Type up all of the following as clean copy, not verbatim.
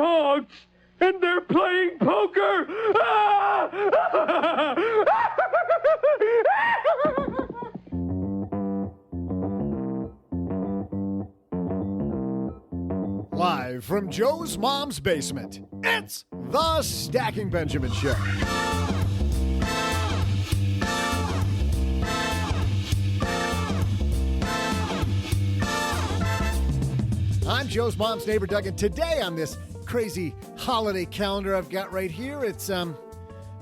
dogs, and they're playing poker. Live from Joe's mom's basement, it's the Stacking Benjamin Show. I'm Joe's mom's neighbor, Doug, and today on this crazy holiday calendar I've got right here, it's, let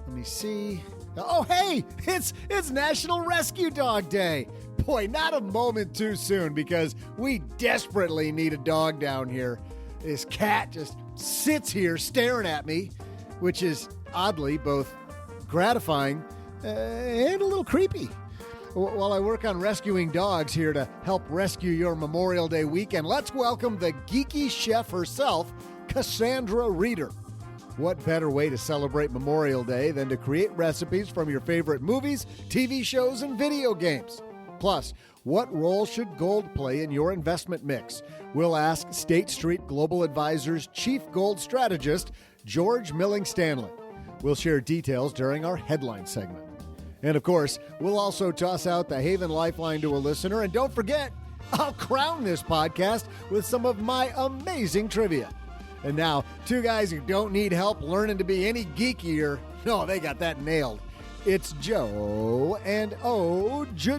me see. Oh, hey, it's National Rescue Dog Day. Boy, not a moment too soon because we desperately need a dog down here. This cat just sits here staring at me, which is oddly both gratifying and a little creepy. While I work on rescuing dogs here to help rescue your Memorial Day weekend, let's welcome the geeky chef herself, Cassandra Reeder. What better way to celebrate Memorial Day than to create recipes from your favorite movies, TV shows, and video games? Plus, what role should gold play in your investment mix? We'll ask State Street Global Advisors Chief Gold Strategist, George Milling-Stanley. We'll share details during our headline segment. And of course, we'll also toss out the Haven Lifeline to a listener. And don't forget, I'll crown this podcast with some of my amazing trivia. And now, two guys who don't need help learning to be any geekier. No, they got that nailed. It's Joe and O-G.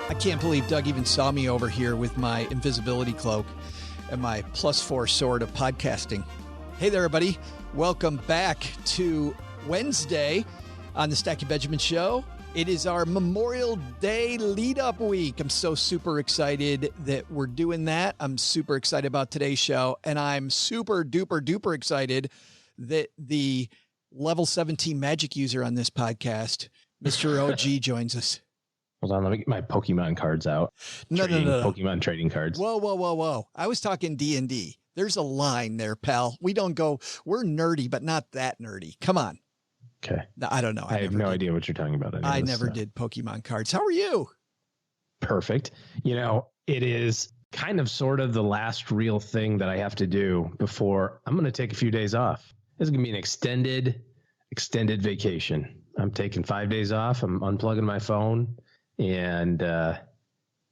I can't believe Doug even saw me over here with my invisibility cloak and my +4 sword of podcasting. Hey there, everybody. Welcome back to Wednesday on the Stacking Benjamin Show. It is our Memorial Day lead-up week. I'm so super excited that we're doing that. I'm super excited about today's show, and I'm super duper duper excited that the level 17 magic user on this podcast, Mr. OG, joins us. Hold on, let me get my Pokemon cards out. No. Pokemon trading cards. Whoa. I was talking D&D. There's a line there, pal. We're nerdy, but not that nerdy. Come on. Okay. No, I don't know. I have no idea what you're talking about. I never did Pokemon cards. How are you? Perfect. You know, it is kind of sort of the last real thing that I have to do before I'm going to take a few days off. This is going to be an extended vacation. I'm taking 5 days off. I'm unplugging my phone. And, I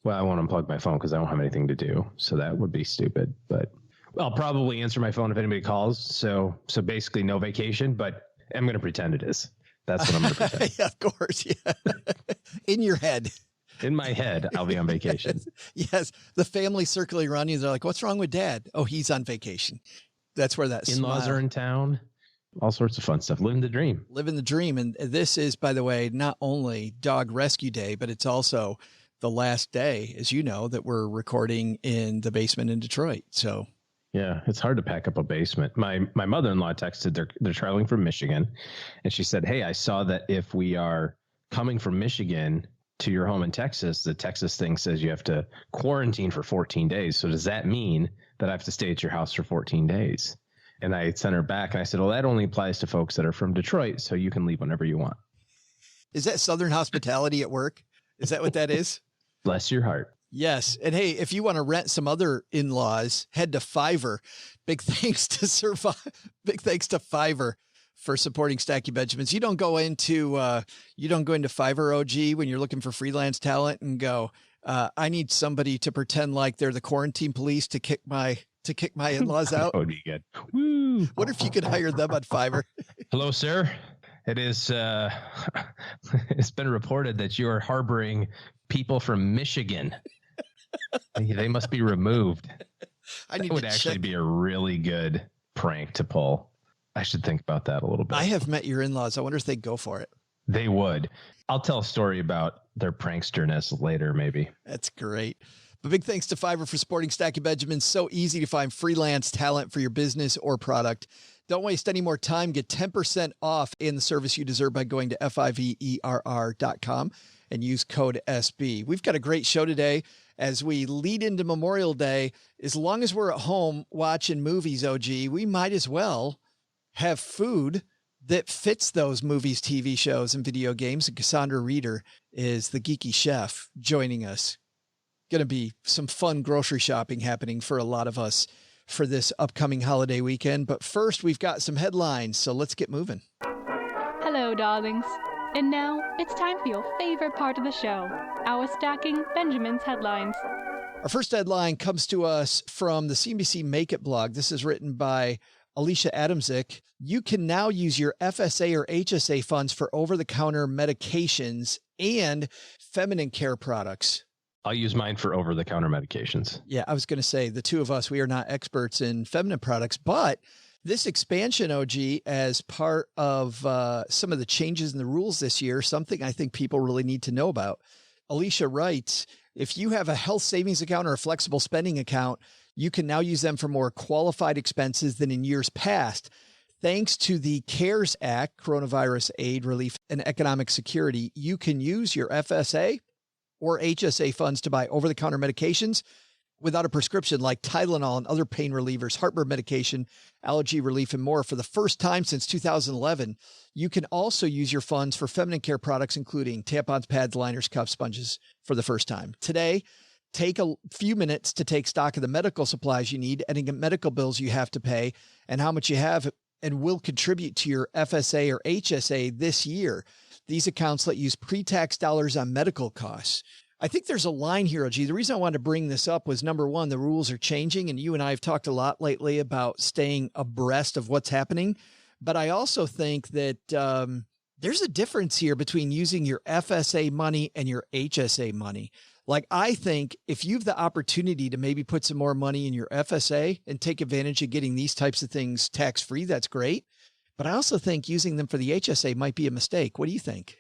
won't unplug my phone because I don't have anything to do. So that would be stupid. But I'll probably answer my phone if anybody calls. So basically no vacation, but I'm going to pretend it is. That's what I'm going to pretend. Yeah, of course. Yeah. In your head. In my head, I'll be on vacation. Yes. The family circling around you. They're like, what's wrong with dad? Oh, he's on vacation. That's where that in-laws are in town. All sorts of fun stuff. Living the dream. Living the dream. And this is, by the way, not only Dog Rescue Day, but it's also the last day, as you know, that we're recording in the basement in Detroit. So yeah, it's hard to pack up a basement. My mother-in-law texted, they're traveling from Michigan. And she said, hey, I saw that if we are coming from Michigan to your home in Texas, the Texas thing says you have to quarantine for 14 days. So does that mean that I have to stay at your house for 14 days? And I sent her back and I said, well, that only applies to folks that are from Detroit. So you can leave whenever you want. Is that Southern hospitality at work? Is that what that is? Bless your heart. Yes. And hey, if you want to rent some other in-laws, head to Fiverr. Big thanks to Fiverr for supporting Stacking Benjamins. You don't go into Fiverr, OG, when you're looking for freelance talent and go, I need somebody to pretend like they're the quarantine police to kick my in-laws out. That would be good. Woo. What if you could hire them on Fiverr? Hello, sir. It is, it's been reported that you are harboring people from Michigan. They must be removed. That would actually be a really good prank to pull. I should think about that a little bit. I have met your in-laws. I wonder if they'd go for it. They would. I'll tell a story about their pranksterness later, maybe. That's great. But big thanks to Fiverr for supporting Stacking Benjamins. So easy to find freelance talent for your business or product. Don't waste any more time. Get 10% off in the service you deserve by going to fiverr.com and use code SB. We've got a great show today as we lead into Memorial Day. As long as we're at home watching movies, OG, we might as well have food that fits those movies, TV shows, and video games. And Cassandra Reeder is the Geeky Chef joining us. Going to be some fun grocery shopping happening for a lot of us for this upcoming holiday weekend. But first, we've got some headlines, so let's get moving. Hello, darlings. And now it's time for your favorite part of the show, our Stacking Benjamin's headlines. Our first headline comes to us from the CNBC Make It blog. This is written by Alicia Adamczyk. You can now use your FSA or HSA funds for over-the-counter medications and feminine care products. I'll use mine for over-the-counter medications. Yeah, I was going to say the two of us, we are not experts in feminine products, but this expansion, OG, as part of some of the changes in the rules this year, something I think people really need to know about. Alicia writes, if you have a health savings account or a flexible spending account, you can now use them for more qualified expenses than in years past. Thanks to the CARES Act, Coronavirus Aid, Relief, and Economic Security, you can use your FSA or HSA funds to buy over-the-counter medications without a prescription like Tylenol and other pain relievers, heartburn medication, allergy relief, and more for the first time since 2011. You can also use your funds for feminine care products, including tampons, pads, liners, cuffs, sponges for the first time. Today, take a few minutes to take stock of the medical supplies you need, any medical bills you have to pay, and how much you have and will contribute to your FSA or HSA this year. These accounts let you use pre-tax dollars on medical costs. I think there's a line here, OG. The reason I wanted to bring this up was, number one, the rules are changing, and you and I have talked a lot lately about staying abreast of what's happening. But I also think that there's a difference here between using your FSA money and your HSA money. Like, I think if you have the opportunity to maybe put some more money in your FSA and take advantage of getting these types of things tax-free, that's great. But I also think using them for the HSA might be a mistake. What do you think?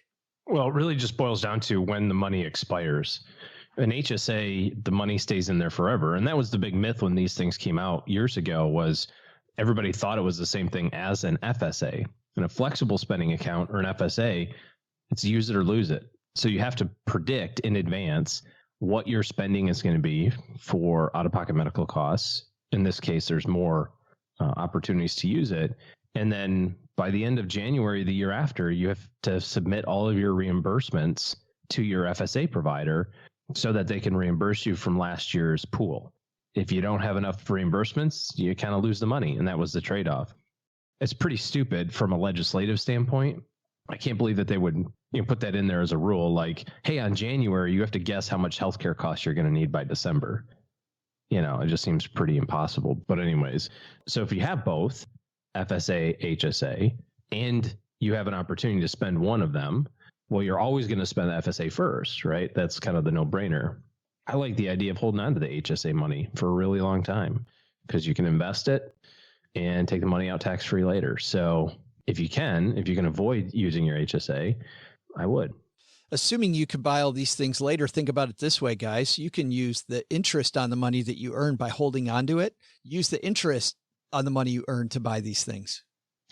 Well, it really just boils down to when the money expires. An HSA, the money stays in there forever. And that was the big myth when these things came out years ago, was everybody thought it was the same thing as an FSA. And a flexible spending account or an FSA, it's use it or lose it. So you have to predict in advance what your spending is going to be for out-of-pocket medical costs. In this case, there's more opportunities to use it. And then by the end of January, the year after, you have to submit all of your reimbursements to your FSA provider so that they can reimburse you from last year's pool. If you don't have enough reimbursements, you kind of lose the money. And that was the trade-off. It's pretty stupid from a legislative standpoint. I can't believe that they would put that in there as a rule. Like, hey, on January, you have to guess how much healthcare costs you're going to need by December. It just seems pretty impossible. But anyways, so if you have both, FSA, HSA, and you have an opportunity to spend one of them, well, you're always going to spend the FSA first, right? That's kind of the no-brainer. I like the idea of holding on to the HSA money for a really long time because you can invest it and take the money out tax-free later. So if you can avoid using your HSA, I would. Assuming you can buy all these things later, think about it this way, guys. You can use the interest on the money that you earn by holding on to it. Use the interest on the money you earn to buy these things.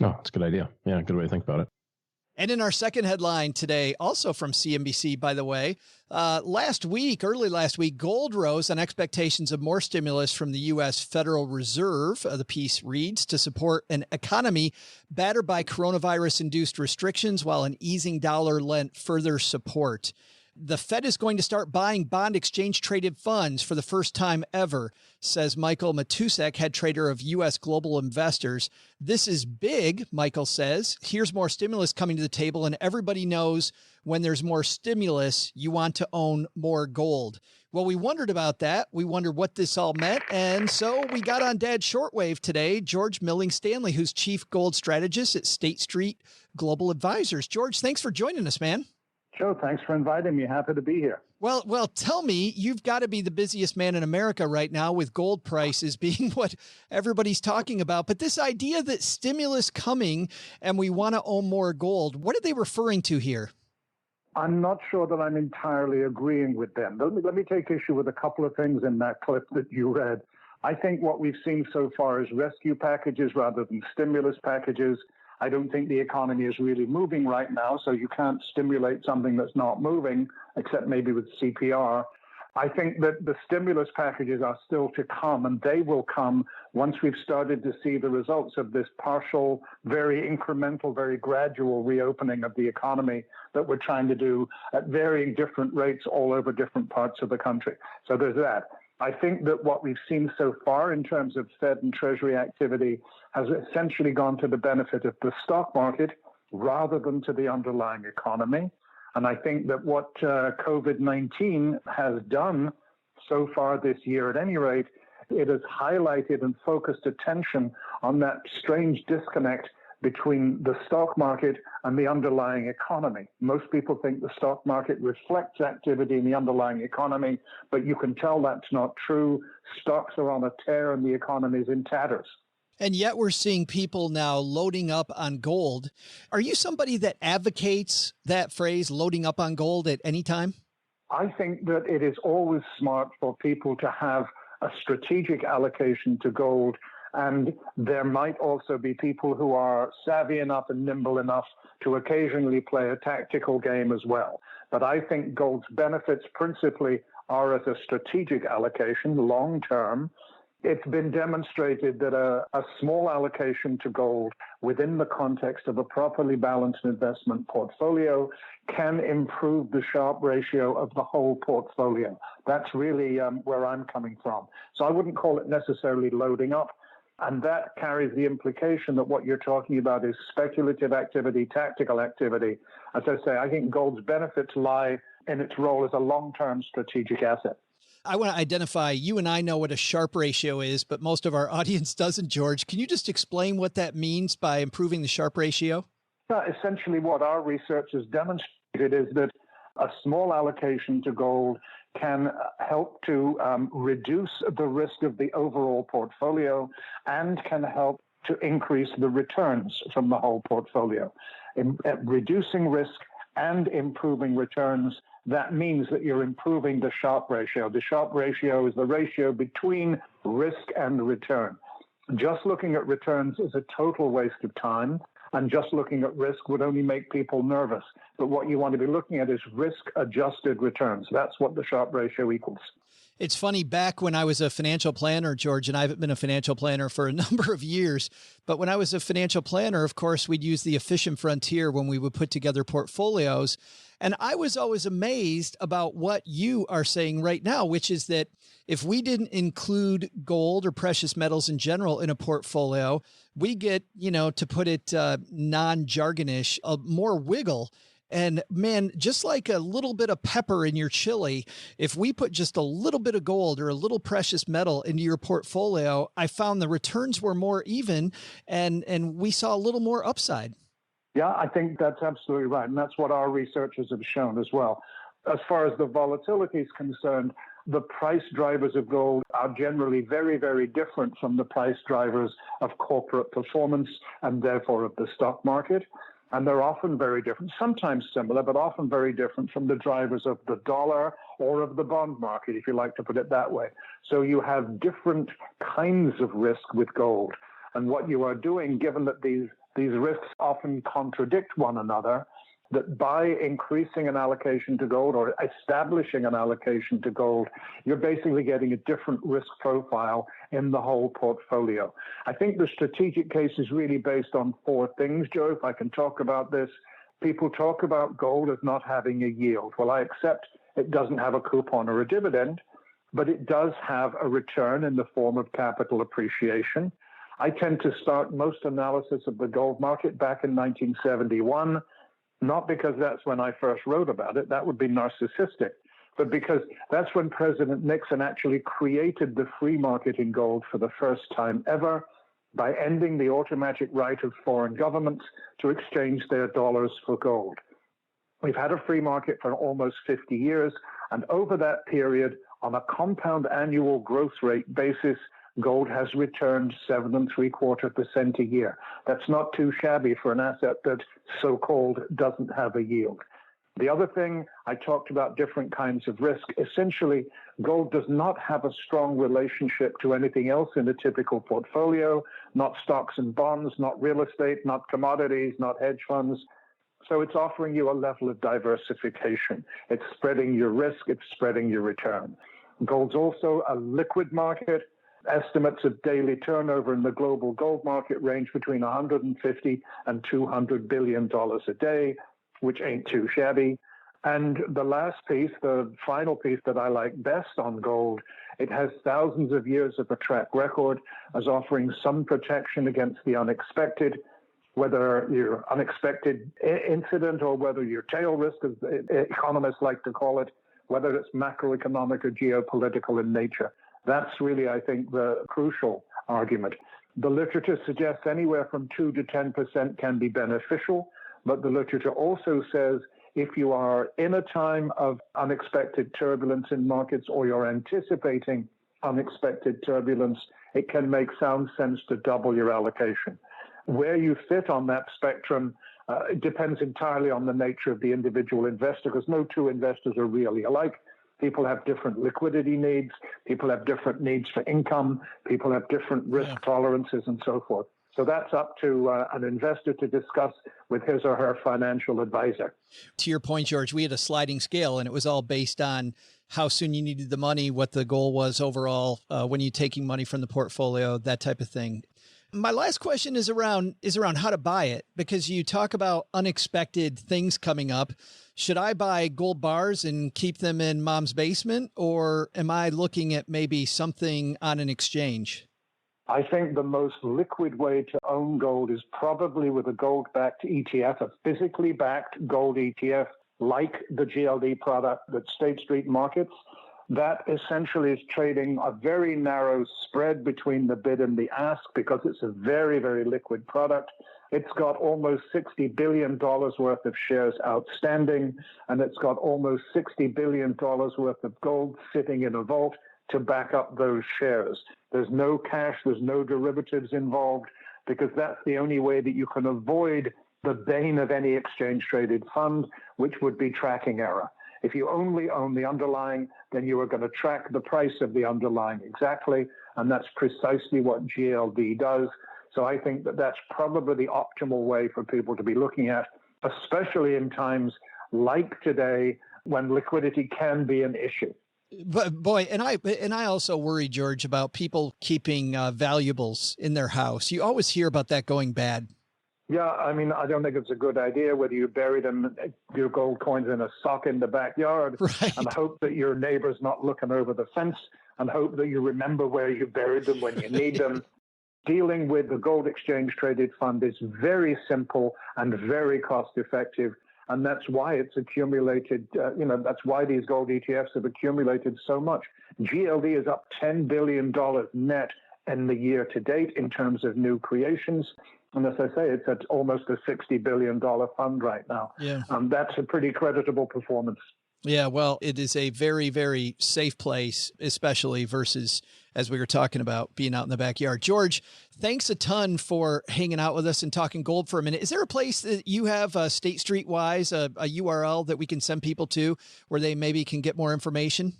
Oh, that's a good idea. Yeah, good way to think about it. And in our second headline today, also from CNBC, by the way, early last week, gold rose on expectations of more stimulus from the U.S. Federal Reserve. The piece reads, to support an economy battered by coronavirus-induced restrictions, while an easing dollar lent further support. The Fed is going to start buying bond exchange-traded funds for the first time ever, says Michael Matusek, head trader of U.S. Global Investors. This is big, Michael says. Here's more stimulus coming to the table, and everybody knows when there's more stimulus, you want to own more gold. Well, we wondered about that. We wondered what this all meant, and so we got on Dad's shortwave today, George Milling-Stanley, who's chief gold strategist at State Street Global Advisors. George, thanks for joining us, man. Joe, thanks for inviting me. Happy to be here. Well, tell me, you've got to be the busiest man in America right now with gold prices being what everybody's talking about. But this idea that stimulus coming and we want to own more gold, what are they referring to here? I'm not sure that I'm entirely agreeing with them. Let me take issue with a couple of things in that clip that you read. I think what we've seen so far is rescue packages rather than stimulus packages. I don't think the economy is really moving right now, so you can't stimulate something that's not moving, except maybe with CPR. I think that the stimulus packages are still to come, and they will come once we've started to see the results of this partial, very incremental, very gradual reopening of the economy that we're trying to do at varying different rates all over different parts of the country. So there's that. I think that what we've seen so far in terms of Fed and Treasury activity has essentially gone to the benefit of the stock market rather than to the underlying economy. And I think that what COVID-19 has done so far this year, at any rate, it has highlighted and focused attention on that strange disconnect between the stock market and the underlying economy. Most people think the stock market reflects activity in the underlying economy, but you can tell that's not true. Stocks are on a tear and the economy is in tatters. And yet we're seeing people now loading up on gold. Are you somebody that advocates that phrase, loading up on gold, at any time? I think that it is always smart for people to have a strategic allocation to gold. And there might also be people who are savvy enough and nimble enough to occasionally play a tactical game as well. But I think gold's benefits principally are as a strategic allocation, long term. It's been demonstrated that a small allocation to gold within the context of a properly balanced investment portfolio can improve the Sharpe ratio of the whole portfolio. That's really where I'm coming from. So I wouldn't call it necessarily loading up. And that carries the implication that what you're talking about is speculative activity, tactical activity. As I say, I think gold's benefits lie in its role as a long-term strategic asset. I want to identify, you and I know what a Sharpe ratio is, but most of our audience doesn't, George. Can you just explain what that means by improving the Sharpe ratio? Essentially, what our research has demonstrated is that a small allocation to gold can help to reduce the risk of the overall portfolio and can help to increase the returns from the whole portfolio. In reducing risk and improving returns, that means that you're improving the Sharpe ratio. The Sharpe ratio is the ratio between risk and return. Just looking at returns is a total waste of time, and just looking at risk would only make people nervous. But what you want to be looking at is risk-adjusted returns. That's what the Sharpe ratio equals. It's funny, back when I was a financial planner, George, and I haven't been a financial planner for a number of years, but when I was a financial planner, of course, we'd use the efficient frontier when we would put together portfolios. And I was always amazed about what you are saying right now, which is that if we didn't include gold or precious metals in general in a portfolio, we get, to put it non-jargonish, more wiggle. And man, just like a little bit of pepper in your chili, if we put just a little bit of gold or a little precious metal into your portfolio, I found the returns were more even and we saw a little more upside. Yeah, I think that's absolutely right. And that's what our researchers have shown as well. As far as the volatility is concerned, the price drivers of gold are generally very, very different from the price drivers of corporate performance and therefore of the stock market. And they're often very different, sometimes similar, but often very different from the drivers of the dollar or of the bond market, if you like to put it that way. So you have different kinds of risk with gold. And what you are doing, given that these risks often contradict one another, that by increasing an allocation to gold or establishing an allocation to gold, you're basically getting a different risk profile in the whole portfolio. I think the strategic case is really based on four things, Joe, if I can talk about this. People talk about gold as not having a yield. Well, I accept it doesn't have a coupon or a dividend, but it does have a return in the form of capital appreciation. I tend to start most analysis of the gold market back in 1971, not because that's when I first wrote about it, that would be narcissistic, but because that's when President Nixon actually created the free market in gold for the first time ever by ending the automatic right of foreign governments to exchange their dollars for gold. We've had a free market for almost 50 years, and over that period, on a compound annual growth rate basis, gold has returned 7.75% a year. That's not too shabby for an asset that so-called doesn't have a yield. The other thing, I talked about different kinds of risk. Essentially, gold does not have a strong relationship to anything else in a typical portfolio, not stocks and bonds, not real estate, not commodities, not hedge funds. So it's offering you a level of diversification. It's spreading your risk. It's spreading your return. Gold's also a liquid market. Estimates of daily turnover in the global gold market range between $150 and $200 billion a day, which ain't too shabby. And the last piece, the final piece that I like best on gold, it has thousands of years of a track record as offering some protection against the unexpected, whether your unexpected incident or whether your tail risk, as economists like to call it, whether it's macroeconomic or geopolitical in nature. That's really, I think, the crucial argument. The literature suggests anywhere from 2 to 10% can be beneficial, but the literature also says if you are in a time of unexpected turbulence in markets or you're anticipating unexpected turbulence, it can make sound sense to double your allocation. Where you fit on that spectrum it depends entirely on the nature of the individual investor, because no two investors are really alike. People have different liquidity needs. People have different needs for income. People have different risk tolerances and so forth. So that's up to an investor to discuss with his or her financial advisor. To your point, George, we had a sliding scale, and it was all based on how soon you needed the money, what the goal was overall, when you're taking money from the portfolio, that type of thing. My last question is around how to buy it, because you talk about unexpected things coming up. Should I buy gold bars and keep them in mom's basement, or am I looking at maybe something on an exchange? I think the most liquid way to own gold is probably with a gold-backed ETF, a physically backed gold ETF, like the GLD product that State Street markets. That essentially is trading a very narrow spread between the bid and the ask because it's a very, very liquid product. It's got almost $60 billion worth of shares outstanding, and it's got almost $60 billion worth of gold sitting in a vault to back up those shares. There's no cash, there's no derivatives involved, because that's the only way that you can avoid the bane of any exchange-traded fund, which would be tracking error. If you only own the underlying, then you are going to track the price of the underlying exactly, and that's precisely what GLD does. So I think that that's probably the optimal way for people to be looking at, especially in times like today when liquidity can be an issue. But boy, and I also worry, George, about people keeping valuables in their house. You always hear about that going bad. Yeah, I mean, I don't think it's a good idea whether you bury them, your gold coins in a sock in the backyard, right, and hope that your neighbor's not looking over the fence, and hope that you remember where you buried them when you need them. Dealing with the gold exchange traded fund is very simple and very cost effective. And that's why it's accumulated, that's why these gold ETFs have accumulated so much. GLD is up $10 billion net in the year to date in terms of new creations. And as I say, it's at almost a $60 billion fund right now. Yeah. That's a pretty creditable performance. Yeah, well, it is a very, very safe place, especially versus, as we were talking about, being out in the backyard. George, thanks a ton for hanging out with us and talking gold for a minute. Is there a place that you have State Street-wise, a URL that we can send people to where they maybe can get more information?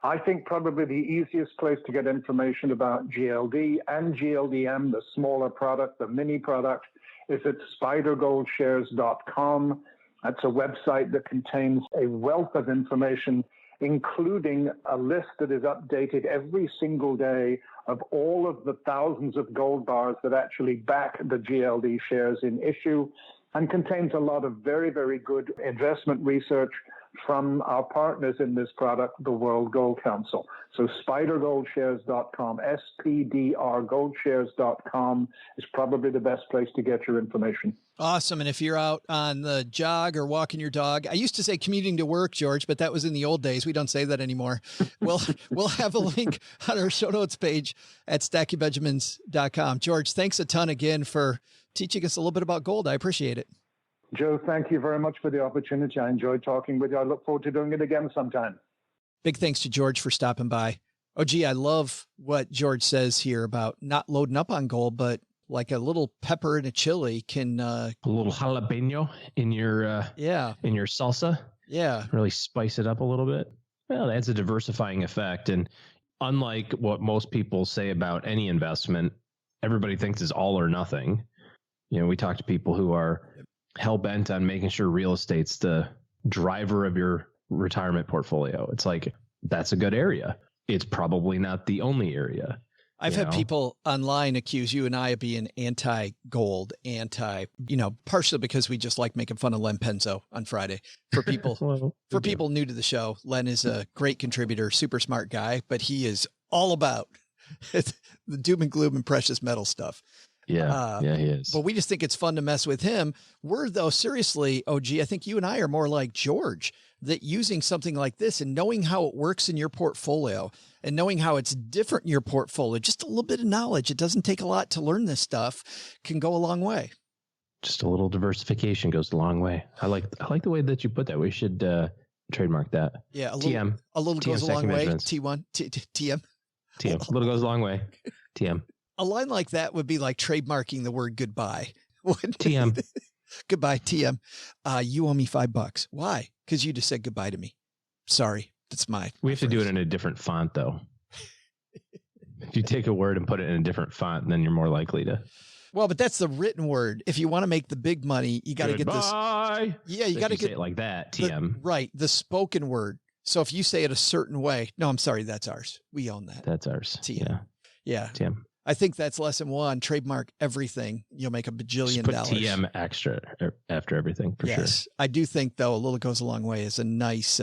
I think probably the easiest place to get information about GLD and GLDM, the smaller product, the mini product, is at spidergoldshares.com. That's a website that contains a wealth of information, including a list that is updated every single day of all of the thousands of gold bars that actually back the GLD shares in issue, and contains a lot of very, very good investment research from our partners in this product, the World Gold Council. So spidergoldshares.com, SPDR goldshares.com is probably the best place to get your information. Awesome. And if you're out on the jog or walking your dog, I used to say commuting to work, George, but that was in the old days. We don't say that anymore. We'll have a link on our show notes page at stackingbenjamins.com. George, thanks a ton again for teaching us a little bit about gold. I appreciate it. Joe, thank you very much for the opportunity. I enjoyed talking with you. I look forward to doing it again sometime. Big thanks to George for stopping by. Oh, gee, I love what George says here about not loading up on gold, but like a little pepper in a chili can a little jalapeno in your in your salsa. Yeah. Really spice it up a little bit. Well, that's a diversifying effect. And unlike what most people say about any investment, everybody thinks is all or nothing. You know, we talk to people who are hell-bent on making sure real estate's the driver of your retirement portfolio. It's like, that's a good area. It's probably not the only area. I've had people online accuse you and I of being anti-gold, partially because we just like making fun of Len Penzo on Friday. For people, people new to the show, Len is a great contributor, super smart guy, but he is all about the doom and gloom and precious metal stuff. Yeah, he is. But we just think it's fun to mess with him. We're, though, seriously, OG, I think you and I are more like George, that using something like this and knowing how it works in your portfolio and knowing how it's different in your portfolio, just a little bit of knowledge. It doesn't take a lot to learn this stuff, can go a long way. Just a little diversification goes a long way. I like the way that you put that. We should trademark that. Yeah, a little TM goes a long way. T1, TM. TM. A little goes a long way. TM. A line like that would be like trademarking the word goodbye. TM. Goodbye, TM. You owe me $5. Why? Because you just said goodbye to me. Sorry. That's we have to do it in a different font, though. If you take a word and put it in a different font, then you're more likely to. Well, but that's the written word. If you want to make the big money, you got to get this. Yeah, you got to get it like that. TM. Right. The spoken word. So if you say it a certain way, no, I'm sorry. That's ours. We own that. That's ours. TM. Yeah. TM. I think that's lesson one. Trademark everything. You'll make $1 billion. Put TM extra after everything for sure. I do think, though, a little goes a long way is a nice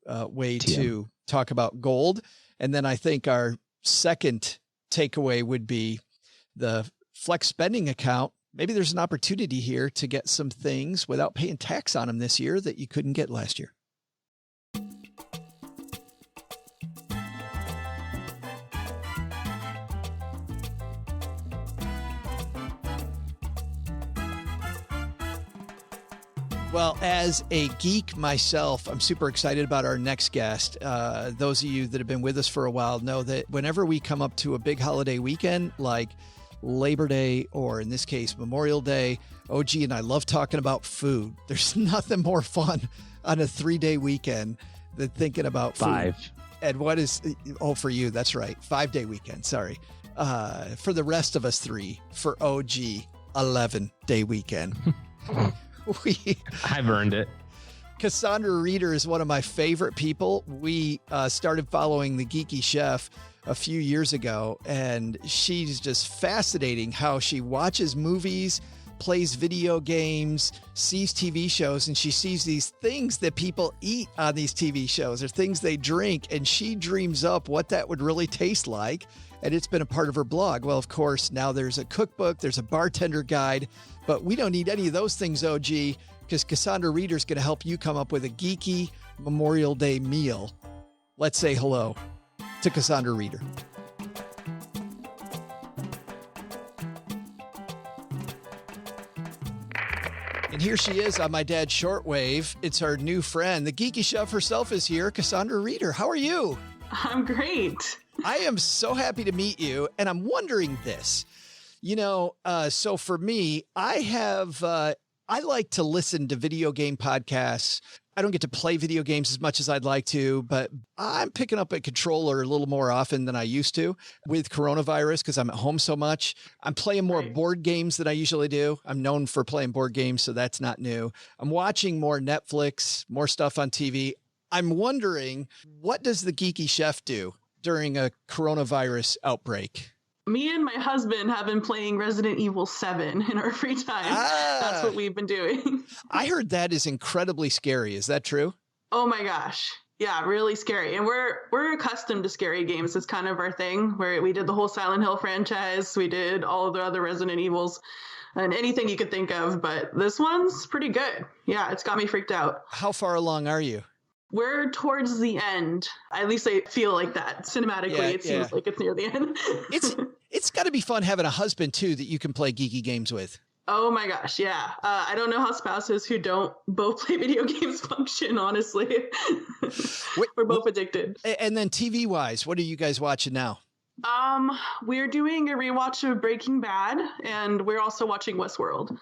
way to talk about gold. And then I think our second takeaway would be the flex spending account. Maybe there's an opportunity here to get some things without paying tax on them this year that you couldn't get last year. Well, as a geek myself, I'm super excited about our next guest. Those of you that have been with us for a while know that whenever we come up to a big holiday weekend like Labor Day, or in this case, Memorial Day, OG and I love talking about food. There's nothing more fun on a 3-day weekend than thinking about food. 5. And what is, for you, that's right, 5-day weekend, sorry. For the rest of us 3, for OG, 11-day weekend. I've earned it. Cassandra Reeder is one of my favorite people. We started following the Geeky Chef a few years ago, and she's just fascinating how she watches movies, plays video games, sees TV shows, and she sees these things that people eat on these TV shows or things they drink, and she dreams up what that would really taste like, and it's been a part of her blog. Well, of course, now there's a cookbook, there's a bartender guide, but we don't need any of those things, OG, because Cassandra Reeder is going to help you come up with a geeky Memorial Day meal. Let's say hello to Cassandra Reeder. And here she is on my dad's shortwave. It's our new friend. The Geeky Chef herself is here. Cassandra Reeder, how are you? I'm great. I am so happy to meet you. And I'm wondering this. So for me, I like to listen to video game podcasts. I don't get to play video games as much as I'd like to, but I'm picking up a controller a little more often than I used to with coronavirus because I'm at home so much. I'm playing more board games than I usually do. I'm known for playing board games, so that's not new. I'm watching more Netflix, more stuff on TV. I'm wondering, what does the Geeky Chef do during a coronavirus outbreak? Me and my husband have been playing Resident Evil 7 in our free time. That's what we've been doing. I heard that is incredibly scary. Is that true? Oh my gosh. Yeah, really scary. And we're accustomed to scary games. It's kind of our thing, where we did the whole Silent Hill franchise. We did all of the other Resident Evils and anything you could think of. But this one's pretty good. Yeah, it's got me freaked out. How far along are you? We're towards the end. At least I feel like that. Cinematically, it seems like it's near the end. It's got to be fun having a husband, too, that you can play geeky games with. Oh, my gosh. Yeah. I don't know how spouses who don't both play video games function, honestly. We're both addicted. And then TV-wise, what are you guys watching now? We're doing a rewatch of Breaking Bad, and we're also watching Westworld.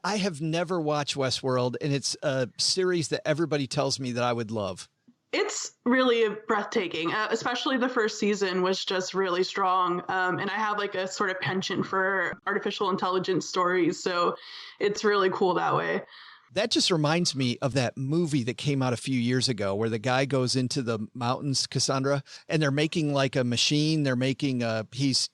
I have never watched Westworld, and it's a series that everybody tells me that I would love. It's really breathtaking, especially the first season was just really strong. And I have like a sort of penchant for artificial intelligence stories. So it's really cool that way. That just reminds me of that movie that came out a few years ago where the guy goes into the mountains, Cassandra, and they're making like a machine. They're making he's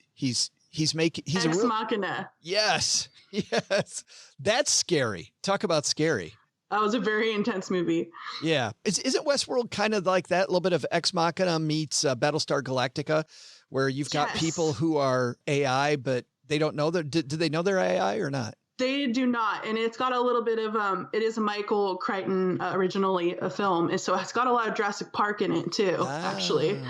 Ex Machina. Yes. Yes. That's scary. Talk about scary. That was a very intense movie. Yeah. Isn't Westworld kind of like that? A little bit of Ex Machina meets Battlestar Galactica, where you've got people who are AI, but they don't know do they know they're AI or not? They do not. And it's got a little bit of, it is Michael Crichton originally a film. And so it's got a lot of Jurassic Park in it too, actually.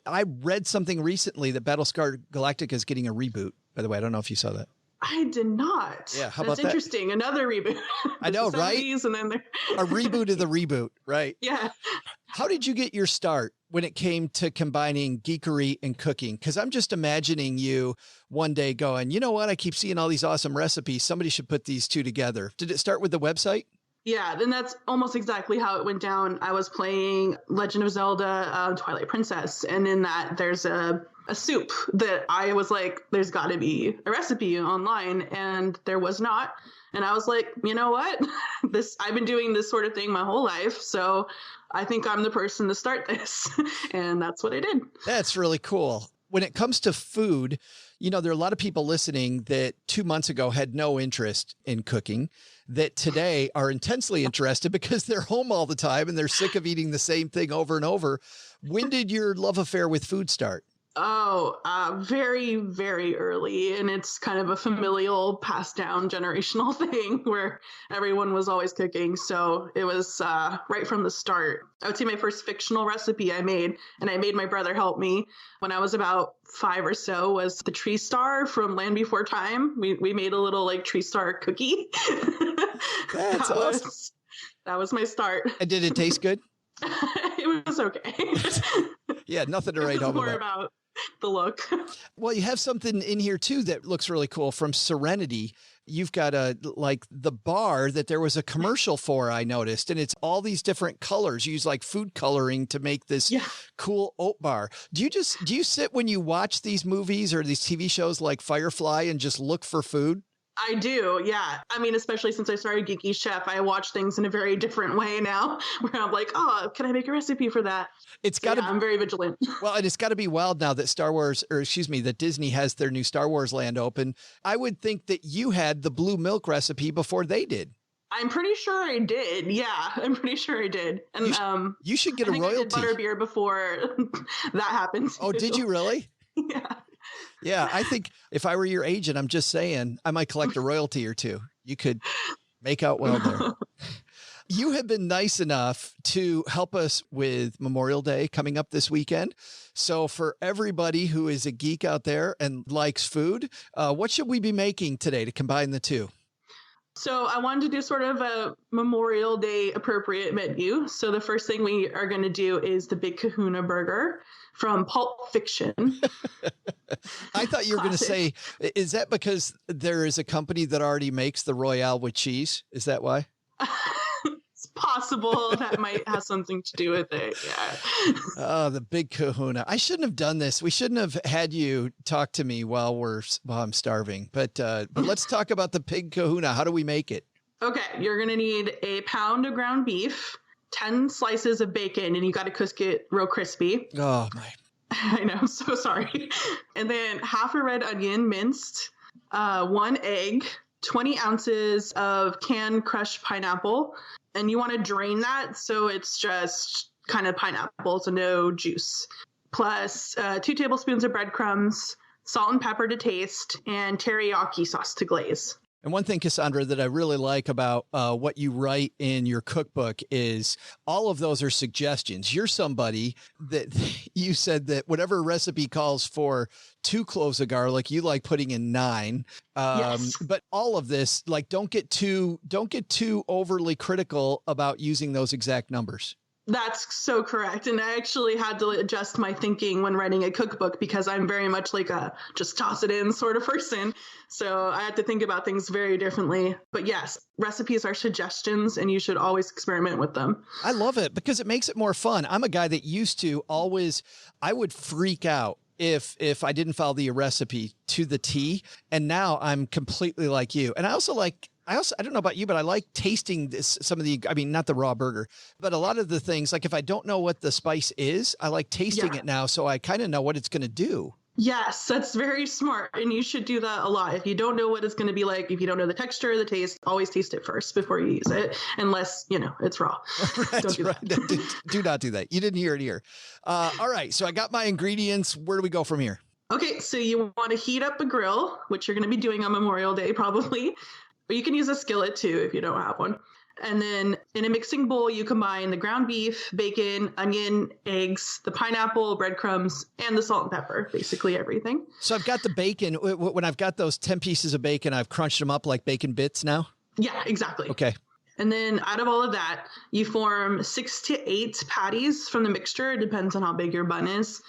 I read something recently that Battlestar Galactica is getting a reboot. By the way, I don't know if you saw that. I did not. Yeah, how That's about interesting. Another reboot. I know, right? And then a reboot of the reboot, right? Yeah. How did you get your start when it came to combining geekery and cooking? Because I'm just imagining you one day going, you know what? I keep seeing all these awesome recipes. Somebody should put these two together. Did it start with the website? Yeah, then that's almost exactly how it went down. I was playing Legend of Zelda, Twilight Princess, and in that there's a soup that I was like, there's got to be a recipe online, and there was not. And I was like, you know what? I've been doing this sort of thing my whole life, so I think I'm the person to start this. And that's what I did. That's really cool. When it comes to food, you know, there are a lot of people listening that 2 months ago had no interest in cooking, that today are intensely interested because they're home all the time and they're sick of eating the same thing over and over. When did your love affair with food start? Oh, very, very early. And it's kind of a familial passed down generational thing where everyone was always cooking. So it was right from the start. I would say my first fictional recipe I made, and I made my brother help me when I was about 5 or so, was the tree star from Land Before Time. We made a little like tree star cookie. That's awesome. That was my start. And did it taste good? It was okay. Yeah, nothing to write home about the look. Well, you have something in here too that looks really cool from Serenity. You've got the bar that there was a commercial for, I noticed, and it's all these different colors. You use like food coloring to make this cool oat bar. Do you sit when you watch these movies or these TV shows like Firefly and just look for food? I do, yeah. I mean, especially since I started Geeky Chef, I watch things in a very different way now, where I'm like, oh, can I make a recipe for that? It's got to I'm very vigilant. Well, and it's got to be wild now that that Disney has their new Star Wars land open. I would think that you had the blue milk recipe before they did. I'm pretty sure I did. Yeah, I'm pretty sure I did. And you should get a royalty. I did butterbeer before that happened. Oh, did you really? Yeah. Yeah, I think if I were your agent, I'm just saying, I might collect a royalty or two. You could make out well there. You have been nice enough to help us with Memorial Day coming up this weekend. So for everybody who is a geek out there and likes food, what should we be making today to combine the two? So I wanted to do sort of a Memorial Day appropriate menu. So the first thing we are going to do is the Big Kahuna Burger from Pulp Fiction. I thought you were going to say, is that because there is a company that already makes the Royale with cheese? Is that why? It's possible that might have something to do with it. Yeah. Oh, the Big Kahuna. I shouldn't have done this. We shouldn't have had you talk to me while I'm starving. But let's talk about the Big Kahuna. How do we make it? Okay, you're going to need a pound of ground beef, 10 slices of bacon, and you got to cook it real crispy. Oh, my. I know. I'm so sorry. And then half a red onion minced, 1 egg, 20 ounces of canned crushed pineapple. And you want to drain that so it's just kind of pineapple, so no juice. Plus 2 tablespoons of breadcrumbs, salt and pepper to taste, and teriyaki sauce to glaze. And one thing, Cassandra, that I really like about what you write in your cookbook is all of those are suggestions. You're somebody that you said that whatever recipe calls for 2 cloves of garlic, you like putting in 9. Yes. But all of this, like, don't get too overly critical about using those exact numbers. That's so correct. And I actually had to adjust my thinking when writing a cookbook because I'm very much like a just toss it in sort of person. So I had to think about things very differently. But yes, recipes are suggestions and you should always experiment with them. I love it because it makes it more fun. I'm a guy that used to always, I would freak out if I didn't follow the recipe to the T. And now I'm completely like you. And I don't know about you, but I like tasting some of the, I mean, not the raw burger, but a lot of the things, like if I don't know what the spice is, I like tasting it now. So I kind of know what it's going to do. Yes, that's very smart. And you should do that a lot. If you don't know what it's going to be like, if you don't know the texture or the taste, always taste it first before you use it, unless, it's raw. Don't do that. Do not do that. You didn't hear it here. All right. So I got my ingredients. Where do we go from here? Okay. So you want to heat up a grill, which you're going to be doing on Memorial Day, probably. But you can use a skillet too if you don't have one. And then in a mixing bowl, you combine the ground beef, bacon, onion, eggs, the pineapple, breadcrumbs, and the salt and pepper, basically everything. So I've got the bacon. When I've got those 10 pieces of bacon, I've crunched them up like bacon bits now? Yeah, exactly. Okay. And then out of all of that, you form 6 to 8 patties from the mixture. It depends on how big your bun is.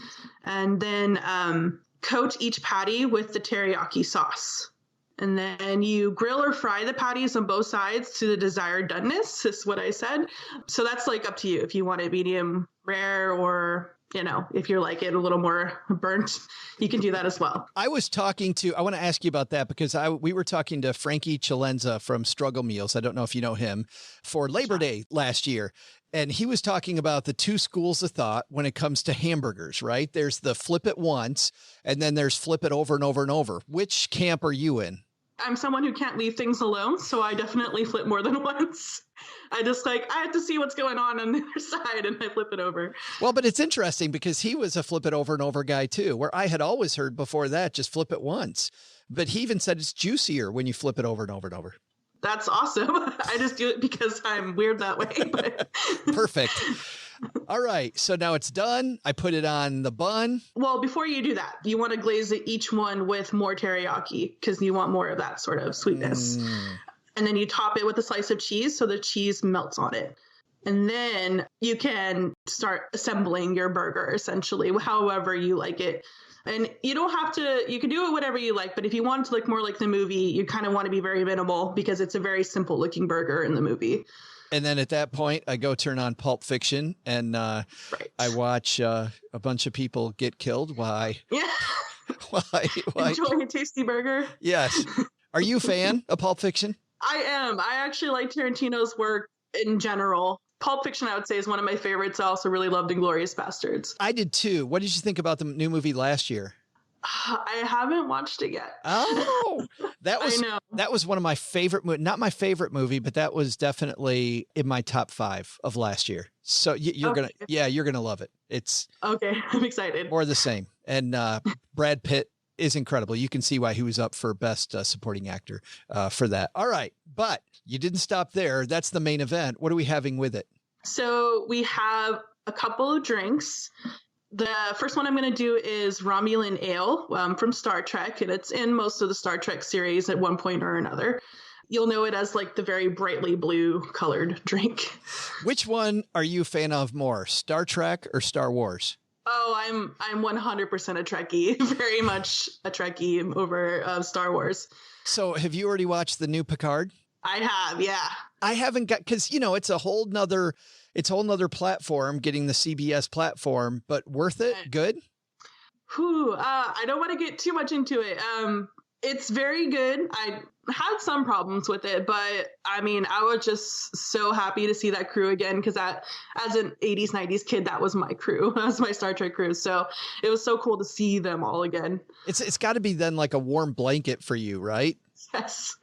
And then coat each patty with the teriyaki sauce. And then you grill or fry the patties on both sides to the desired doneness, is what I said. So that's like up to you if you want it medium rare or, if you like it a little more burnt, you can do that as well. I want to ask you about that because we were talking to Frankie Chalenza from Struggle Meals. I don't know if you know him, for Labor Day last year. And he was talking about the two schools of thought when it comes to hamburgers, right? There's the flip it once, and then there's flip it over and over and over. Which camp are you in? I'm someone who can't leave things alone, so I definitely flip more than once. I have to see what's going on the other side, and I flip it over. Well, but it's interesting because he was a flip it over and over guy too, where I had always heard before that, just flip it once. But he even said it's juicier when you flip it over and over and over. That's awesome. I just do it because I'm weird that way. But Perfect. All right. So now it's done. I put it on the bun. Well, before you do that, you want to glaze each one with more teriyaki because you want more of that sort of sweetness. And then you top it with a slice of cheese so the cheese melts on it. And then you can start assembling your burger, essentially, however you like it. And you don't have to, you can do it whatever you like, but if you want it to look more like the movie, you kind of want to be very minimal because it's a very simple looking burger in the movie. And then at that point, I go turn on Pulp Fiction and I watch a bunch of people get killed. Why? Yeah. Why? Enjoying a tasty burger. Yes. Are you a fan of Pulp Fiction? I am. I actually like Tarantino's work in general. Pulp Fiction, I would say, is one of my favorites. I also really loved Inglourious Bastards. I did too. What did you think about the new movie last year? I haven't watched it yet. Oh, that was one of my favorite, not my favorite movie, but that was definitely in my top 5 of last year. So you're going to love it. It's okay. I'm excited. More the same. And Brad Pitt is incredible. You can see why he was up for best supporting actor for that. All right. But you didn't stop there. That's the main event. What are we having with it? So we have a couple of drinks. The first one I'm going to do is Romulan Ale from Star Trek, and it's in most of the Star Trek series at one point or another. You'll know it as like the very brightly blue colored drink. Which one are you a fan of more, Star Trek or Star Wars? Oh, I'm 100% a Trekkie, very much a Trekkie over Star Wars. So have you already watched the new Picard? I have, yeah. I haven't got, because, it's a whole nother platform, getting the CBS platform, but worth it? Good? I don't want to get too much into it. It's very good. I had some problems with it, but I was just so happy to see that crew again, because as an 80s, 90s kid, that was my crew. That was my Star Trek crew. So it was so cool to see them all again. It's got to be then like a warm blanket for you, right? Yes.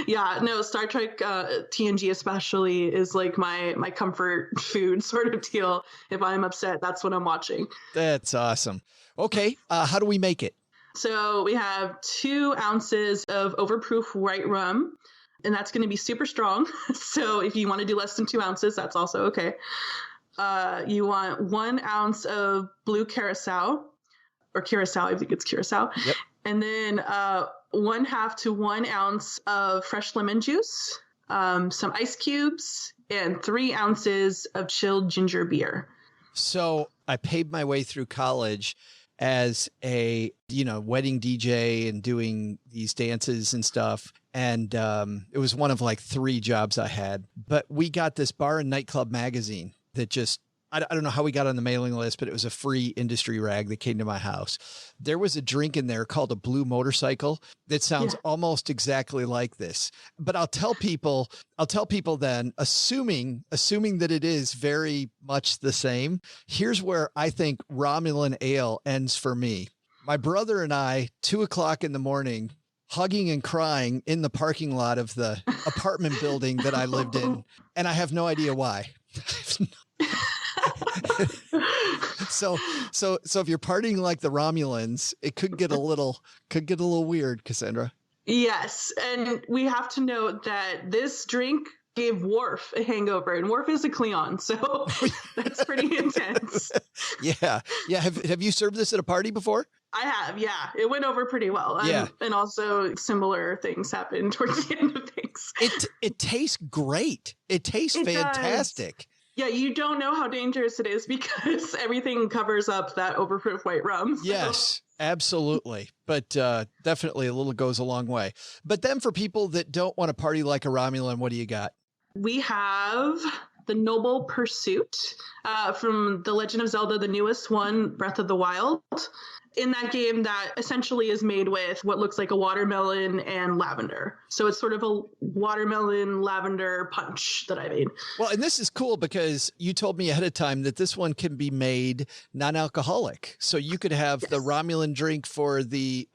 Yeah, no, Star Trek TNG especially is like my comfort food sort of deal. If I'm upset, that's what I'm watching. That's awesome. Okay, how do we make it? So we have 2 ounces of overproof white rum, and that's going to be super strong. So if you want to do less than 2 ounces, that's also okay. You want 1 ounce of blue curacao, or curacao, I think it's curacao. Yep. And then 1/2 to 1 ounce of fresh lemon juice, some ice cubes, and 3 ounces of chilled ginger beer. So I paid my way through college as a, wedding DJ and doing these dances and stuff. And it was one of like 3 jobs I had. But we got this bar and nightclub magazine that just, I don't know how we got on the mailing list, but it was a free industry rag that came to my house. There was a drink in there called a Blue Motorcycle that sounds almost exactly like this. But I'll tell people then, assuming that it is very much the same, here's where I think Romulan ale ends for me. My brother and I, 2:00 in the morning, hugging and crying in the parking lot of the apartment building that I lived in. And I have no idea why. So if you're partying like the Romulans, it could get a little weird, Cassandra. Yes. And we have to note that this drink gave Worf a hangover, and Worf is a Klingon, so that's pretty intense. Yeah. Have you served this at a party before? I have, yeah. It went over pretty well. And also similar things happened towards the end of things. It tastes great. It tastes fantastic. Does. Yeah, you don't know how dangerous it is because everything covers up that overproof white rum. So. Yes, absolutely. But definitely a little goes a long way. But then for people that don't want to party like a Romulan, what do you got? We have the Noble Pursuit from The Legend of Zelda, the newest one, Breath of the Wild. In that game, that essentially is made with what looks like a watermelon and lavender. So it's sort of a watermelon lavender punch that I made. Well, and this is cool because you told me ahead of time that this one can be made non-alcoholic. So you could have the Romulan drink for the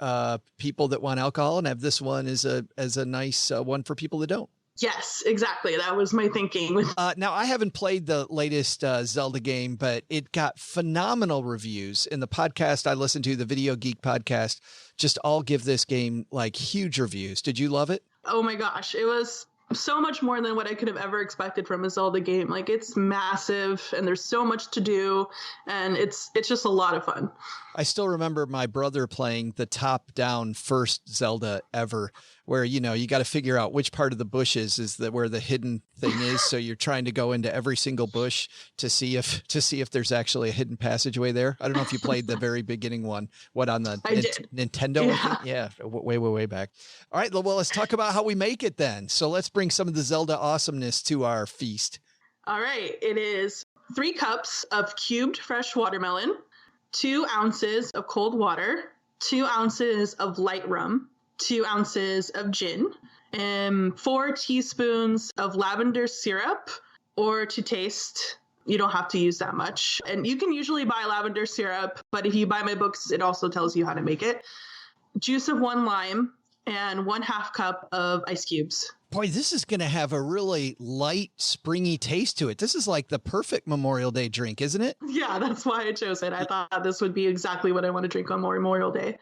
people that want alcohol and have this one as a nice one for people that don't. Yes, exactly. That was my thinking. Now, I haven't played the latest Zelda game, but it got phenomenal reviews. In the podcast I listened to, the Video Geek podcast, just all give this game like huge reviews. Did you love it? Oh my gosh. It was so much more than what I could have ever expected from a Zelda game. Like, it's massive and there's so much to do, and it's just a lot of fun. I still remember my brother playing the top-down first Zelda ever, where, you got to figure out which part of the bushes is where the hidden thing is. So you're trying to go into every single bush to see if there's actually a hidden passageway there. I don't know if you played the very beginning one. What, on the Nintendo? Yeah. Way back. All right. Well, let's talk about how we make it then. So let's bring some of the Zelda awesomeness to our feast. All right. It is 3 cups of cubed fresh watermelon, 2 ounces of cold water, 2 ounces of light rum, 2 ounces of gin, and 4 teaspoons of lavender syrup, or to taste. You don't have to use that much. And you can usually buy lavender syrup, but if you buy my books, it also tells you how to make it. Juice of 1 lime, and 1/2 cup of ice cubes. Boy, this is going to have a really light, springy taste to it. This is like the perfect Memorial Day drink, isn't it? Yeah, that's why I chose it. I thought this would be exactly what I want to drink on Memorial Day.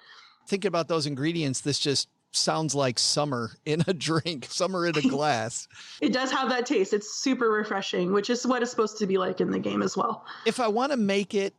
Thinking about those ingredients, this just sounds like summer in a drink, summer in a glass. It does have that taste. It's super refreshing, which is what it's supposed to be like in the game as well. If I want to make it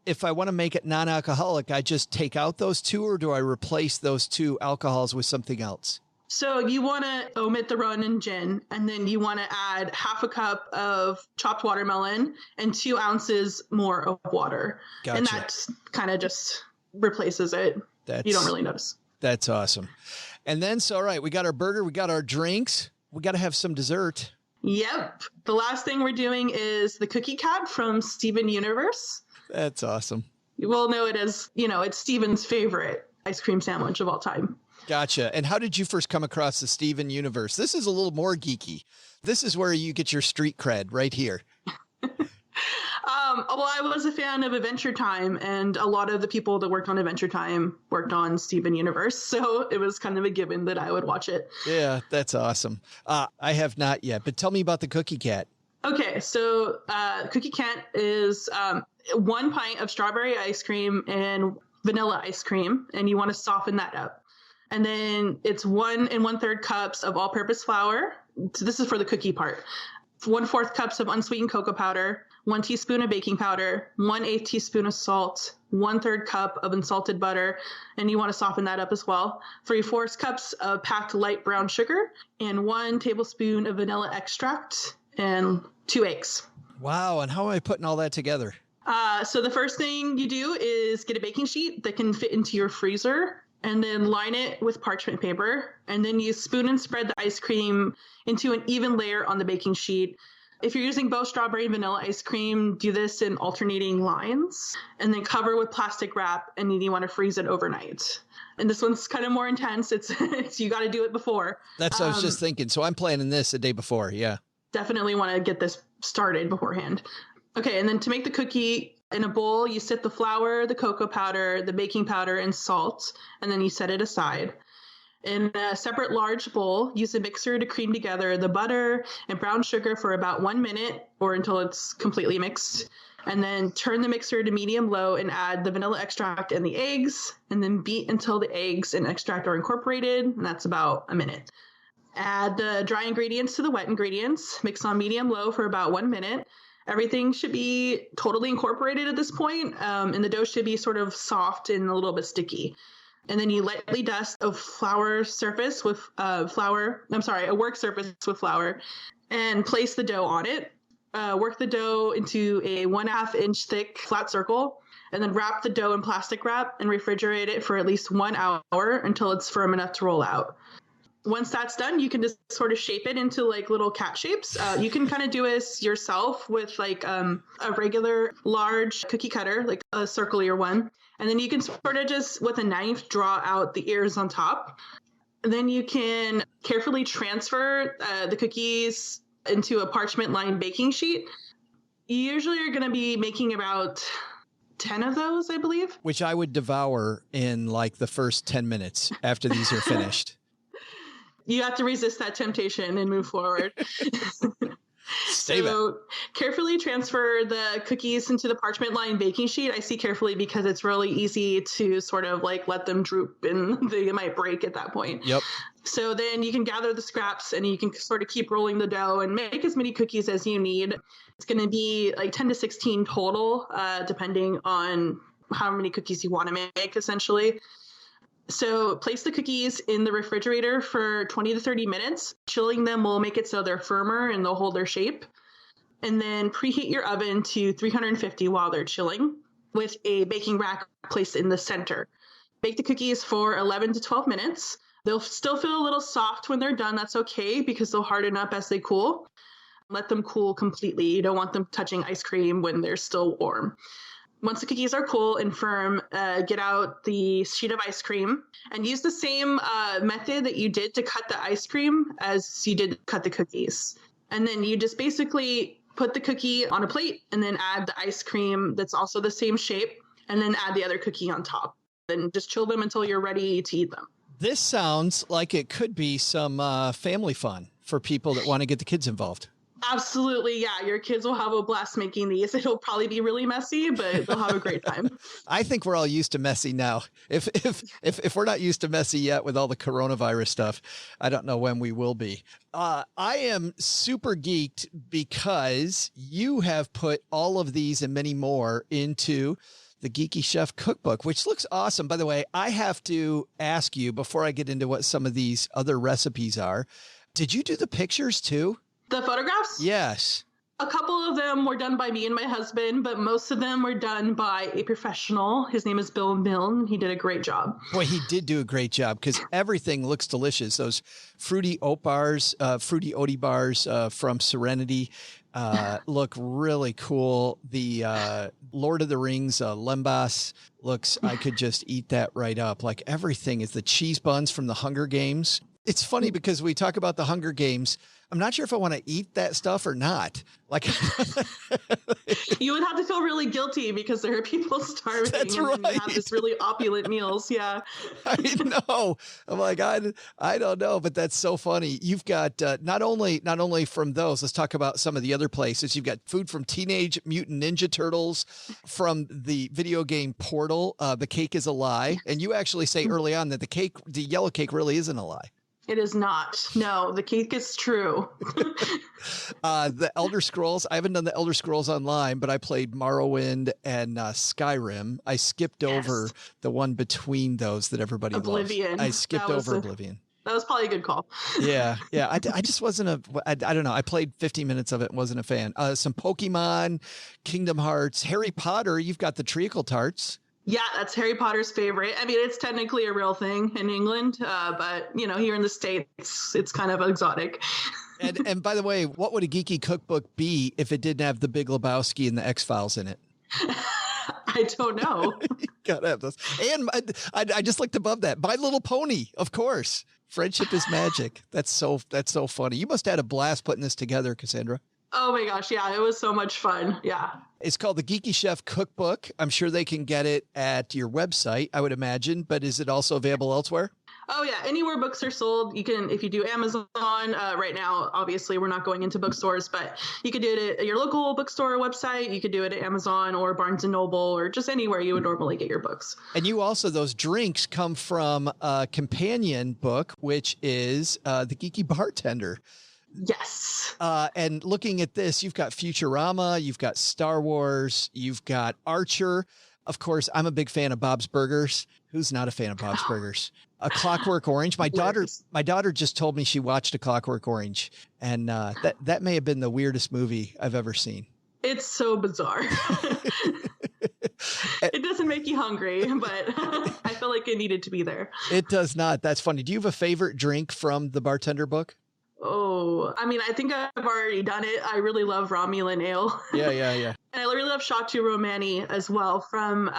non-alcoholic, I just take out those 2, or do I replace those 2 alcohols with something else? So you want to omit the rum and gin, and then you want to add 1/2 cup of chopped watermelon and 2 ounces more of water. Gotcha. And that kind of just replaces it. You don't really notice. That's awesome. And then, all right, we got our burger, we got our drinks, we got to have some dessert. Yep. The last thing we're doing is the cookie cat from Steven Universe. That's awesome. You will know it as, it's Steven's favorite ice cream sandwich of all time. Gotcha. And how did you first come across the Steven Universe? This is a little more geeky. This is where you get your street cred right here. Well, I was a fan of Adventure Time, and a lot of the people that worked on Adventure Time worked on Steven Universe, so it was kind of a given that I would watch it. Yeah, that's awesome. I have not yet, but tell me about the Cookie Cat. Okay, so Cookie Cat is 1 pint of strawberry ice cream and vanilla ice cream, and you want to soften that up. And then it's 1 1/3 cups of all-purpose flour. So this is for the cookie part. 1/4 cups of unsweetened cocoa powder, 1 teaspoon of baking powder, 1/8 teaspoon of salt, 1/3 cup of unsalted butter, and you want to soften that up as well. 3/4 cups of packed light brown sugar, and 1 tablespoon of vanilla extract, and 2 eggs. Wow. And how am I putting all that together? So the first thing you do is get a baking sheet that can fit into your freezer, and then line it with parchment paper. And then you spoon and spread the ice cream into an even layer on the baking sheet. If you're using both strawberry and vanilla ice cream, do this in alternating lines, and then cover with plastic wrap, and you want to freeze it overnight. And this one's kind of more intense. It's you got to do it before. That's what I was just thinking. So I'm planning this a day before. Yeah. Definitely want to get this started beforehand. Okay, and then to make the cookie, in a bowl, you set the flour, the cocoa powder, the baking powder, and salt, and then you set it aside. In a separate large bowl, use a mixer to cream together the butter and brown sugar for about 1 minute or until it's completely mixed. And then turn the mixer to medium-low and add the vanilla extract and the eggs, and then beat until the eggs and extract are incorporated, and that's about a minute. Add the dry ingredients to the wet ingredients, mix on medium-low for about 1 minute. Everything should be totally incorporated at this point, and the dough should be sort of soft and a little bit sticky. And then you lightly dust a work surface with flour, and place the dough on it. Work the dough into a 1/2 inch thick flat circle, and then wrap the dough in plastic wrap and refrigerate it for at least 1 hour until it's firm enough to roll out. Once that's done, you can just sort of shape it into like little cat shapes. You can kind of do this yourself with like a regular large cookie cutter, like a circular one. And then you can sort of just with a knife draw out the ears on top. And then you can carefully transfer the cookies into a parchment lined baking sheet. You usually are going to be making about 10 of those, I believe. Which I would devour in like the first 10 minutes after these are finished. You have to resist that temptation and move forward. So carefully transfer the cookies into the parchment lined baking sheet. I see carefully because it's really easy to sort of like let them droop and they might break at that point. Yep. So then you can gather the scraps and you can sort of keep rolling the dough and make as many cookies as you need. It's going to be like 10 to 16 total, depending on how many cookies you want to make, essentially. So place the cookies in the refrigerator for 20 to 30 minutes. Chilling them will make it so they're firmer and they'll hold their shape. And then preheat your oven to 350 while they're chilling with a baking rack placed in the center. Bake the cookies for 11 to 12 minutes. They'll still feel a little soft when they're done. That's okay because they'll harden up as they cool. Let them cool completely. You don't want them touching ice cream when they're still warm. Once the cookies are cool and firm, get out the sheet of ice cream and use the same method that you did to cut the ice cream as you did cut the cookies. And then you just basically put the cookie on a plate and then add the ice cream that's also the same shape and then add the other cookie on top. Then just chill them until you're ready to eat them. This sounds like it could be some family fun for people that want to get the kids involved. Absolutely, yeah. Your kids will have a blast making these. It'll probably be really messy, but they'll have a great time. I think we're all used to messy now. If we're not used to messy yet with all the coronavirus stuff, I don't know when we will be. I am super geeked because you have put all of these and many more into the Geeky Chef Cookbook, which looks awesome. By the way, I have to ask you before I get into what some of these other recipes are, did you do the pictures too? The photographs? Yes. A couple of them were done by me and my husband, but most of them were done by a professional. His name is Bill Milne. He did a great job. Boy, he did do a great job because everything looks delicious. Those fruity oat bars, fruity oaty bars from Serenity look really cool. The Lord of the Rings lembas looks, I could just eat that right up. Like everything is the cheese buns from the Hunger Games. It's funny because we talk about the Hunger Games. I'm not sure if I want to eat that stuff or not. Like, you would have to feel really guilty because there are people starving. That's and right. You have this really opulent meals. Yeah, I know. I'm like, I don't know, but that's so funny. You've got not only from those. Let's talk about some of the other places. You've got food from Teenage Mutant Ninja Turtles, from the video game Portal. The cake is a lie, and you actually say early on that the yellow cake, really isn't a lie. It is not. No, the cake is true. The Elder Scrolls. I haven't done the Elder Scrolls Online, but I played Morrowind and Skyrim. I skipped over the one between those that everybody Oblivion. loves. I skipped over Oblivion. That was probably a good call. Yeah. I just wasn't I don't know. I played 15 minutes of it and wasn't a fan. Some Pokemon, Kingdom Hearts, Harry Potter. You've got the treacle tarts. Yeah, that's Harry Potter's favorite. I mean, it's technically a real thing in England, but here in the States, it's kind of exotic. And by the way, what would a geeky cookbook be if it didn't have the Big Lebowski and the X-Files in it? I don't know. You gotta have those. And I just looked above that. My Little Pony, of course. Friendship is magic. That's so funny. You must have had a blast putting this together, Cassandra. Oh my gosh, yeah, it was so much fun. Yeah. It's called the Geeky Chef Cookbook. I'm sure they can get it at your website, I would imagine, but is it also available elsewhere? Oh yeah, anywhere books are sold. You can, if you do Amazon right now, obviously we're not going into bookstores, but you could do it at your local bookstore website. You could do it at Amazon or Barnes & Noble or just anywhere you would normally get your books. And you also, those drinks come from a companion book, which is The Geeky Bartender. Yes. And looking at this, you've got Futurama, you've got Star Wars, you've got Archer. Of course, I'm a big fan of Bob's Burgers. Who's not a fan of Bob's Burgers? A Clockwork Orange. My daughter just told me she watched A Clockwork Orange, and that may have been the weirdest movie I've ever seen. It's so bizarre. It doesn't make you hungry, but I feel like it needed to be there. It does not. That's funny. Do you have a favorite drink from the bartender book? Oh, I mean, I think I've already done it. I really love Romulan Ale. Yeah. And I really love Chateau Romani as well from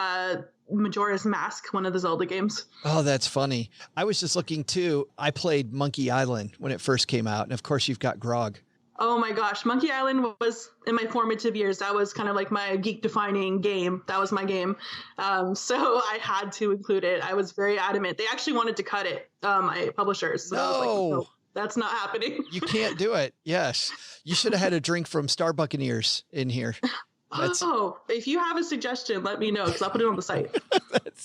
Majora's Mask, one of the Zelda games. Oh, that's funny. I was just looking too. I played Monkey Island when it first came out. And of course, you've got Grog. Oh my gosh. Monkey Island was in my formative years. That was kind of like my geek defining game. That was my game. So I had to include it. I was very adamant. They actually wanted to cut it, my publishers. So I was like, no, that's not happening. You can't do it. Yes. You should have had a drink from Star Buccaneers in here. If you have a suggestion, let me know because I'll put it on the site.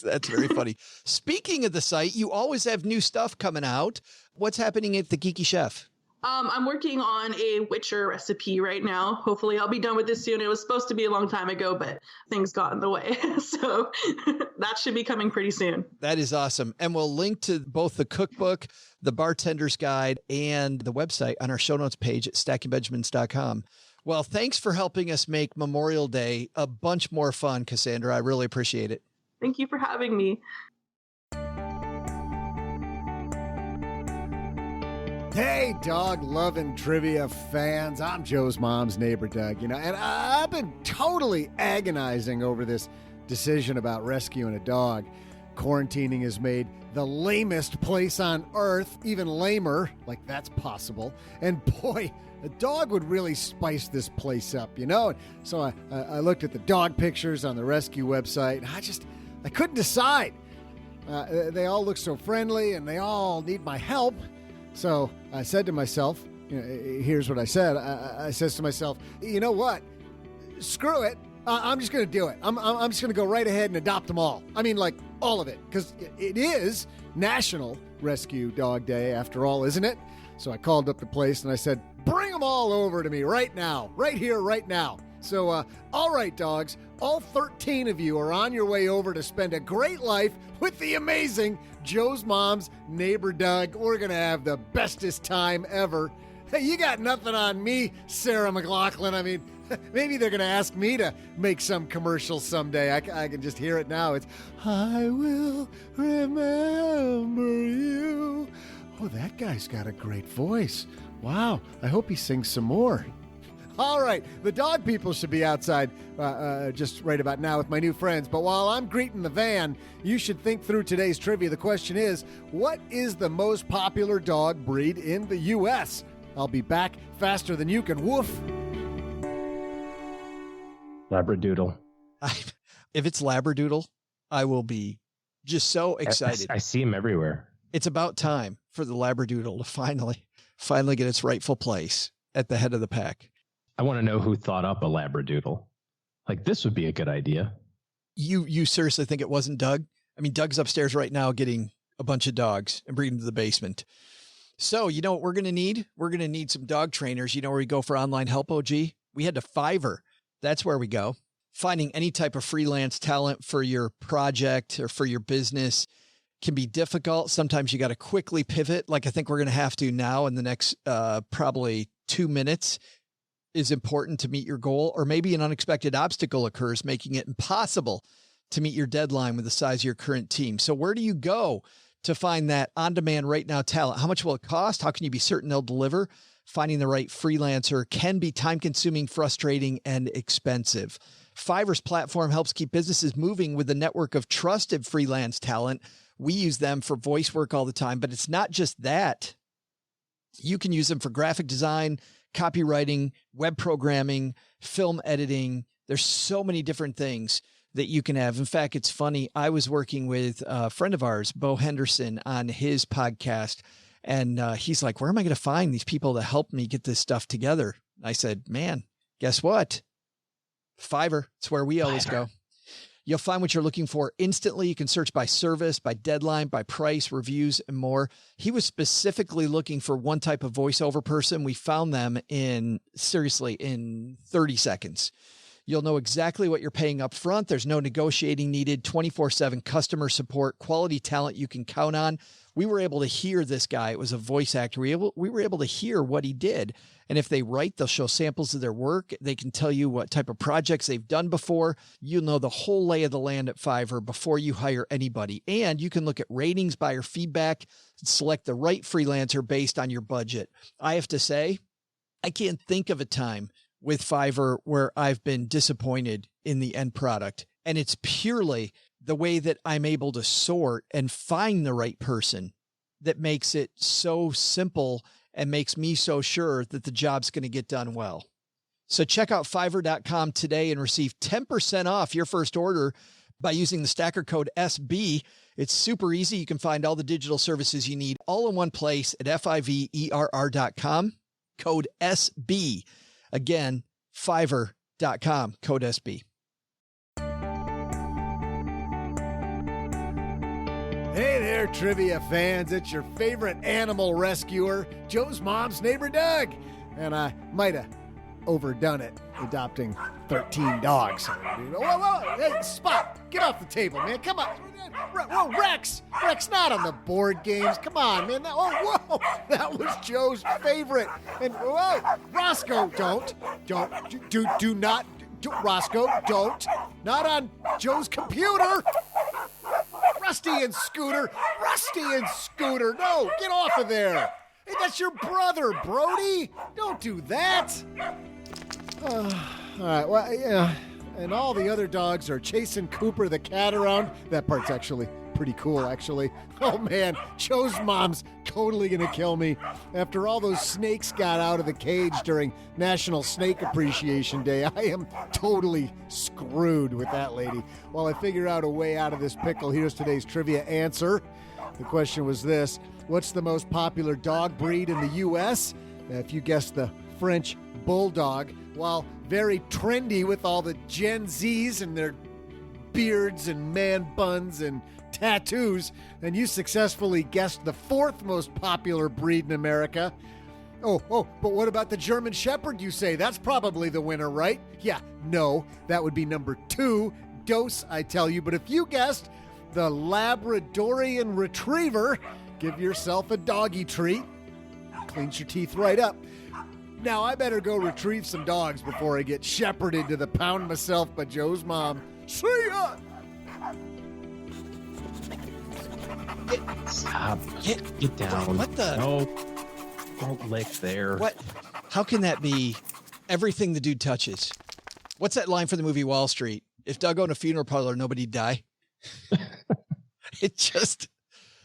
That's very funny. Speaking of the site, you always have new stuff coming out. What's happening at the Geeky Chef? I'm working on a Witcher recipe right now. Hopefully I'll be done with this soon. It was supposed to be a long time ago, but things got in the way. So that should be coming pretty soon. That is awesome. And we'll link to both the cookbook, the bartender's guide, and the website on our show notes page at stackingbenjamins.com. Well, thanks for helping us make Memorial Day a bunch more fun, Cassandra. I really appreciate it. Thank you for having me. Hey, dog-loving trivia fans. I'm Joe's mom's neighbor, Doug, and I've been totally agonizing over this decision about rescuing a dog. Quarantining has made the lamest place on earth even lamer, like that's possible. And boy, a dog would really spice this place up, So I looked at the dog pictures on the rescue website, and I couldn't decide. They all look so friendly, and they all need my help. So I said to myself, here's what I said. I says to myself, you know what? Screw it. I'm just going to do it. I'm just going to go right ahead and adopt them all. I mean, like all of it, because it is National Rescue Dog Day after all, isn't it? So I called up the place and I said, bring them all over to me right now, right here, right now. So, all right, dogs, all 13 of you are on your way over to spend a great life with the amazing Joe's mom's neighbor, Doug. We're going to have the bestest time ever. Hey, you got nothing on me, Sarah McLachlan. I mean, maybe they're going to ask me to make some commercial someday. I can just hear it now. It's, I will remember you. Oh, that guy's got a great voice. Wow, I hope he sings some more. All right, the dog people should be outside just right about now with my new friends. But while I'm greeting the van, you should think through today's trivia. The question is, what is the most popular dog breed in the U.S.? I'll be back faster than you can woof. Labradoodle. If it's Labradoodle, I will be just so excited. I see him everywhere. It's about time for the Labradoodle to finally get its rightful place at the head of the pack. I want to know who thought up a Labradoodle. Like, this would be a good idea. You seriously think it wasn't Doug? I mean, Doug's upstairs right now getting a bunch of dogs and bringing them to the basement. So, you know what we're going to need? We're going to need some dog trainers. You know where we go for online help, OG? We head to Fiverr. That's where we go. Finding any type of freelance talent for your project or for your business. can be difficult. Sometimes you got to quickly pivot. Like I think we're going to have to now in the next probably 2 minutes is important to meet your goal, or maybe an unexpected obstacle occurs, making it impossible to meet your deadline with the size of your current team. So where do you go to find that on-demand right now talent? How much will it cost? How can you be certain they'll deliver? Finding the right freelancer can be time-consuming, frustrating, and expensive. Fiverr's platform helps keep businesses moving with a network of trusted freelance talent. We use them for voice work all the time, but it's not just that. You can use them for graphic design, copywriting, web programming, film editing. There's so many different things that you can have. In fact, it's funny. I was working with a friend of ours, Bo Henderson, on his podcast, and he's like, where am I going to find these people to help me get this stuff together? I said, man, guess what? Fiverr. It's where we always go. You'll find what you're looking for instantly. You can search by service, by deadline, by price, reviews, and more. He was specifically looking for one type of voiceover person. We found them in 30 seconds. You'll know exactly what you're paying up front. There's no negotiating needed, 24/7 customer support, quality talent you can count on. We were able to hear this guy. It was a voice actor. We were able to hear what he did. And if they write, they'll show samples of their work. They can tell you what type of projects they've done before. You'll know the whole lay of the land at Fiverr before you hire anybody. And you can look at ratings, buyer feedback, and select the right freelancer based on your budget. I have to say, I can't think of a time with Fiverr where I've been disappointed in the end product. And it's purely the way that I'm able to sort and find the right person that makes it so simple and makes me so sure that the job's going to get done well. So check out Fiverr.com today and receive 10% off your first order by using the stacker code SB. It's super easy. You can find all the digital services you need all in one place at Fiverr.com, code SB. Again, Fiverr.com, code SB. Hey there, trivia fans. It's your favorite animal rescuer, Joe's mom's neighbor, Doug. And I might have overdone it, adopting 13 dogs. Whoa, hey, Spot, get off the table, man. Come on. Whoa, Rex, not on the board games. Come on, man. Whoa, that was Joe's favorite. And whoa, Roscoe, do not, Roscoe, don't. Not on Joe's computer. Rusty and Scooter. No, get off of there. Hey, that's your brother, Brody. Don't do that. All right, well, yeah. And all the other dogs are chasing Cooper the cat around. That part's actually pretty cool, actually. Oh, man, Joe's mom's totally going to kill me. After all those snakes got out of the cage during National Snake Appreciation Day, I am totally screwed with that lady. While I figure out a way out of this pickle, here's today's trivia answer. The question was this: what's the most popular dog breed in the U.S.? Now, if you guessed the French Bulldog, while very trendy with all the Gen Zs and their beards and man buns and tattoos, and you successfully guessed the fourth most popular breed in America. Oh, but what about the German Shepherd, you say? That's probably the winner, right? Yeah, no, that would be number 2. Dose, I tell you. But if you guessed the Labradorian Retriever, give yourself a doggy treat. Cleans your teeth right up. Now, I better go retrieve some dogs before I get shepherded to the pound myself by Joe's mom. See ya! Stop. Get down. What the? No. Don't lick there. What? How can that be everything the dude touches? What's that line from the movie Wall Street? If Doug owned a funeral parlor, nobody'd die. It just...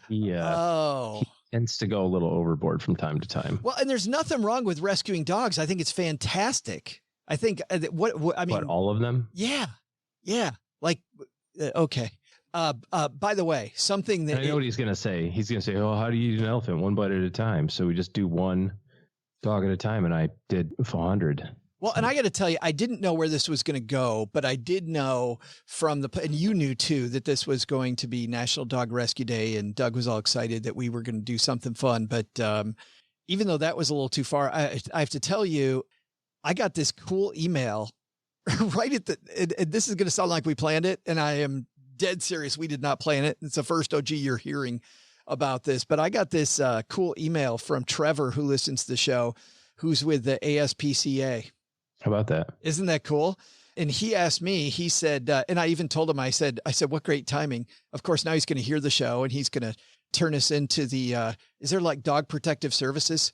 Yeah. Oh. He tends to go a little overboard from time to time. Well, and there's nothing wrong with rescuing dogs. I think it's fantastic. I think I mean, But all of them? Yeah. Like, okay. By the way, something that I know what he's going to say. He's going to say, oh, how do you eat an elephant? One bite at a time. So we just do one dog at a time. And I did 400. Well, and I got to tell you, I didn't know where this was going to go, but I did know from and you knew too, that this was going to be National Dog Rescue Day, and Doug was all excited that we were going to do something fun. But even though that was a little too far, I have to tell you, I got this cool email right at and this is going to sound like we planned it, and I am dead serious. We did not plan it. It's the first OG you're hearing about this, but I got this cool email from Trevor, who listens to the show, who's with the ASPCA. How about that? Isn't that cool? And he asked me, he said, and I even told him, I said, what great timing. Of course, now he's going to hear the show and he's going to turn us into the, is there like dog protective services?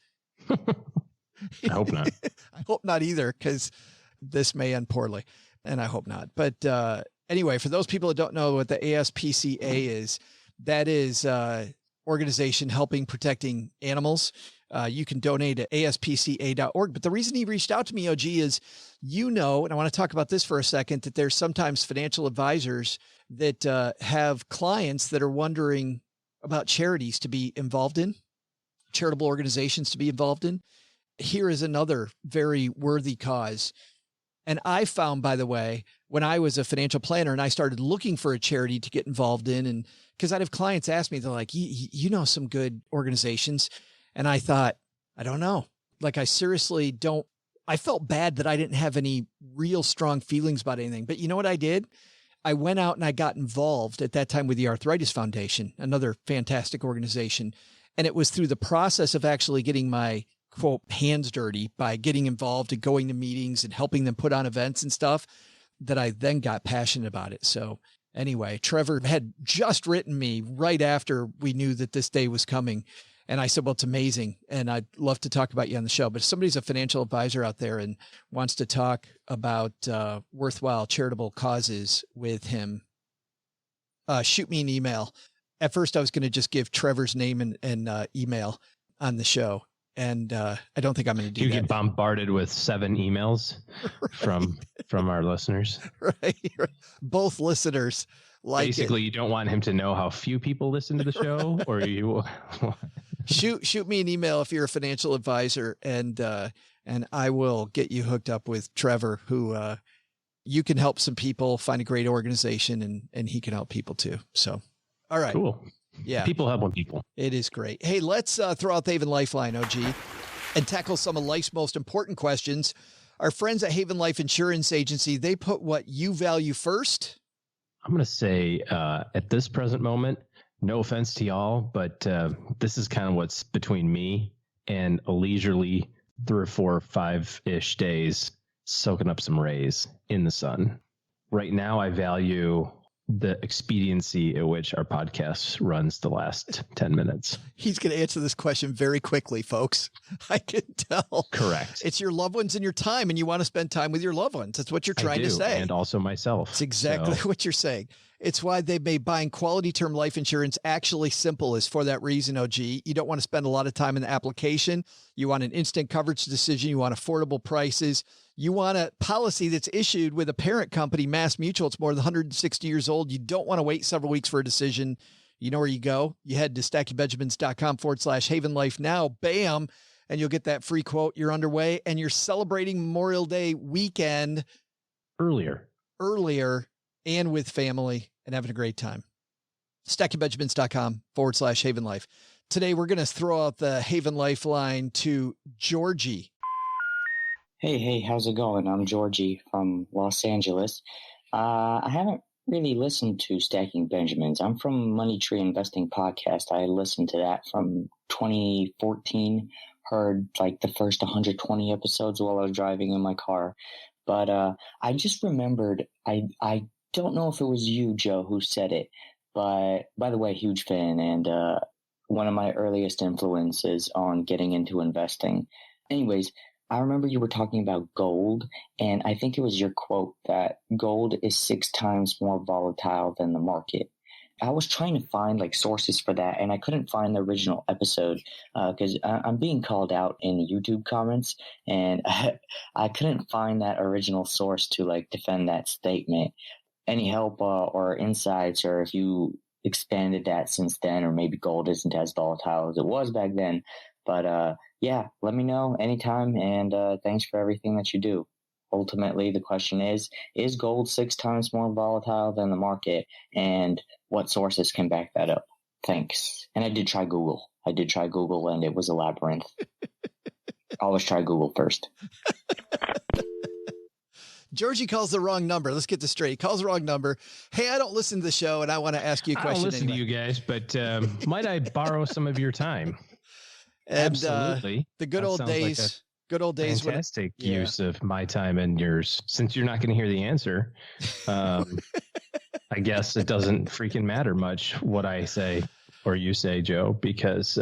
I hope not. I hope not either, because this may end poorly, and I hope not. But anyway, for those people that don't know what the ASPCA is, that is organization helping protecting animals. You can donate at aspca.org. But the reason he reached out to me, OG, is, and I want to talk about this for a second, that there's sometimes financial advisors that have clients that are wondering about charities to be involved in, charitable organizations to be involved in. Here is another very worthy cause. And I found, by the way, when I was a financial planner and I started looking for a charity to get involved in, and because I'd have clients ask me, they're like, you know some good organizations. And I thought, I don't know. Like, I seriously don't. I felt bad that I didn't have any real strong feelings about anything. But you know what I did? I went out and I got involved at that time with the Arthritis Foundation, another fantastic organization. And it was through the process of actually getting my, quote, hands dirty by getting involved and going to meetings and helping them put on events and stuff that I then got passionate about it. So anyway, Trevor had just written me right after we knew that this day was coming. And I said, well, it's amazing. And I'd love to talk about you on the show. But if somebody's a financial advisor out there and wants to talk about worthwhile charitable causes with him, shoot me an email. At first, I was going to just give Trevor's name and email on the show. And I don't think I'm going to do that. You get bombarded with 7 emails from our listeners. Right. Both listeners. Basically, you don't want him to know how few people listen to the show, or you shoot me an email if you're a financial advisor, and I will get you hooked up with Trevor, who you can help some people find a great organization, and he can help people too. So, all right, cool. Yeah, people helping people. It is great. Hey, let's throw out the Haven Lifeline, OG, and tackle some of life's most important questions. Our friends at Haven Life Insurance Agency, they put what you value first. I'm going to say at this present moment, no offense to y'all, but this is kind of what's between me and a leisurely 3 or 4 or 5-ish days soaking up some rays in the sun. Right now, I value the expediency at which our podcast runs the last 10 minutes. He's going to answer this question very quickly, folks. I can tell. Correct. It's your loved ones and your time, and you want to spend time with your loved ones. That's what you're trying to say. And also myself. It's exactly what you're saying. It's why they made buying quality term life insurance actually simple, is for that reason, OG. You don't want to spend a lot of time in the application. You want an instant coverage decision. You want affordable prices. You want a policy that's issued with a parent company, Mass Mutual. It's more than 160 years old. You don't want to wait several weeks for a decision. You know where you go. You head to StackyBenjamins.com/Haven Life now. Bam. And you'll get that free quote. You're underway, and you're celebrating Memorial Day weekend earlier and with family and having a great time. StackyBenjamins.com/Haven Life. Today, we're going to throw out the Haven Lifeline to Georgie. Hey, how's it going? I'm Georgie from Los Angeles. I haven't really listened to Stacking Benjamins. I'm from Money Tree Investing Podcast. I listened to that from 2014, heard like the first 120 episodes while I was driving in my car. But I just remembered, I don't know if it was you, Joe, who said it, but by the way, huge fan and one of my earliest influences on getting into investing. Anyways, I remember you were talking about gold, and I think it was your quote that gold is 6 times more volatile than the market. I was trying to find like sources for that, and I couldn't find the original episode because I'm being called out in the YouTube comments, and I couldn't find that original source to like defend that statement. Any help or insights, or if you expanded that since then, or maybe gold isn't as volatile as it was back then. But yeah, let me know anytime, and thanks for everything that you do. Ultimately, the question is gold 6 times more volatile than the market, and what sources can back that up? Thanks. And I did try Google, and it was a labyrinth. Always try Google first. Georgie calls the wrong number. Let's get this straight. He calls the wrong number. Hey, I don't listen to the show, and I want to ask you a question. I don't listen anyway. to you guys, but might I borrow some of your time? And, Absolutely. The good old days. Like good old days. Fantastic use of my time and yours. Since you're not going to hear the answer, I guess it doesn't freaking matter much what I say or you say, Joe, because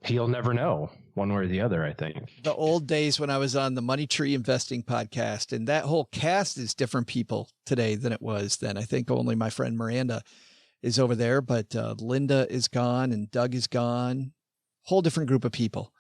he'll never know one way or the other, I think. The old days when I was on the Money Tree Investing podcast, and that whole cast is different people today than it was then. I think only my friend Miranda is over there, but Linda is gone and Doug is gone. Whole different group of people.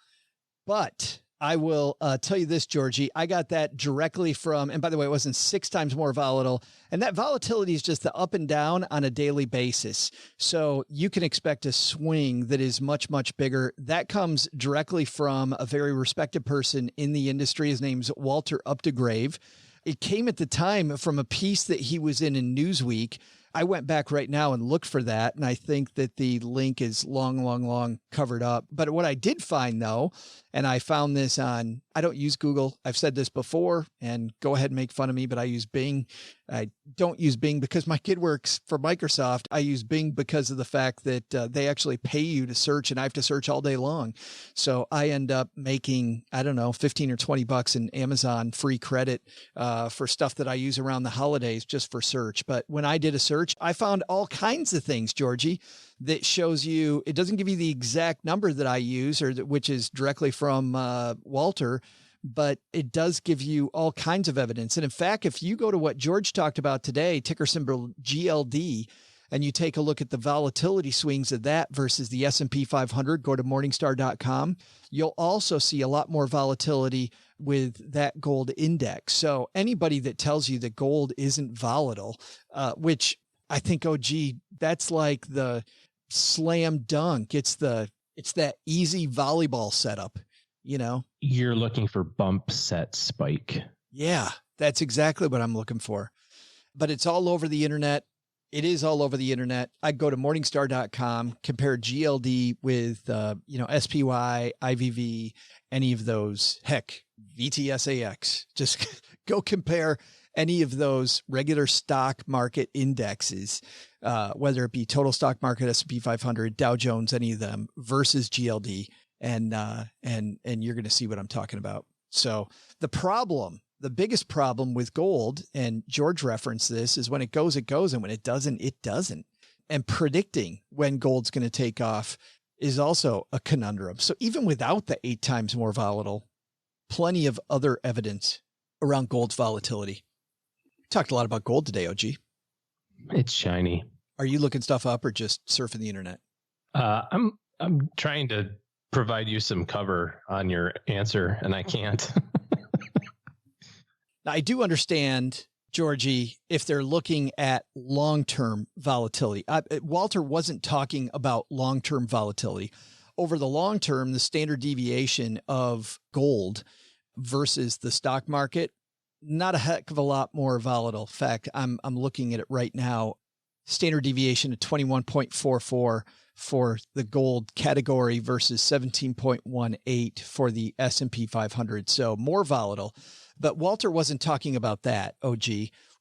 But I will tell you this, Georgie, I got that directly from, and by the way, it wasn't 6 times more volatile. And that volatility is just the up and down on a daily basis. So you can expect a swing that is much, much bigger. That comes directly from a very respected person in the industry. His name's Walter Updegrave. It came at the time from a piece that he was in Newsweek. I went back right now and looked for that, and I think that the link is long covered up. But what I did find, though, and I found this on, I don't use Google. I've said this before, and go ahead and make fun of me, but I use Bing. I don't use Bing because my kid works for Microsoft. I use Bing because of the fact that they actually pay you to search, and I have to search all day long. So I end up making, I don't know, 15 or 20 bucks in Amazon free credit for stuff that I use around the holidays just for search. But when I did a search, I found all kinds of things, Georgie, that shows you, it doesn't give you the exact number that I use, or which is directly from Walter, but it does give you all kinds of evidence. And in fact, if you go to what George talked about today, ticker symbol GLD, and you take a look at the volatility swings of that versus the S&P 500, go to Morningstar.com, you'll also see a lot more volatility with that gold index. So anybody that tells you that gold isn't volatile, which I think, oh, gee, that's like the slam dunk. It's that easy volleyball setup, you know? You're looking for bump set spike. Yeah, that's exactly what I'm looking for. But it's all over the internet. It is all over the internet. I go to Morningstar.com, compare GLD with, SPY, IVV, any of those. Heck, VTSAX. Just go compare any of those regular stock market indexes, whether it be total stock market, S&P 500, Dow Jones, any of them versus GLD. And you're going to see what I'm talking about. So the biggest problem with gold, and George referenced this, is when it goes, it goes. And when it doesn't, it doesn't. And predicting when gold's going to take off is also a conundrum. So even without the 8 times more volatile, plenty of other evidence around gold's volatility. Talked a lot about gold today, OG. It's shiny. Are you looking stuff up or just surfing the internet? I'm trying to provide you some cover on your answer, and I can't. Now, I do understand, Georgie, if they're looking at long-term volatility. Walter wasn't talking about long-term volatility. Over the long term, the standard deviation of gold versus the stock market, not a heck of a lot more volatile. In fact, I'm looking at it right now. Standard deviation of 21.44 for the gold category versus 17.18 for the S&P 500. So more volatile. But Walter wasn't talking about that, OG.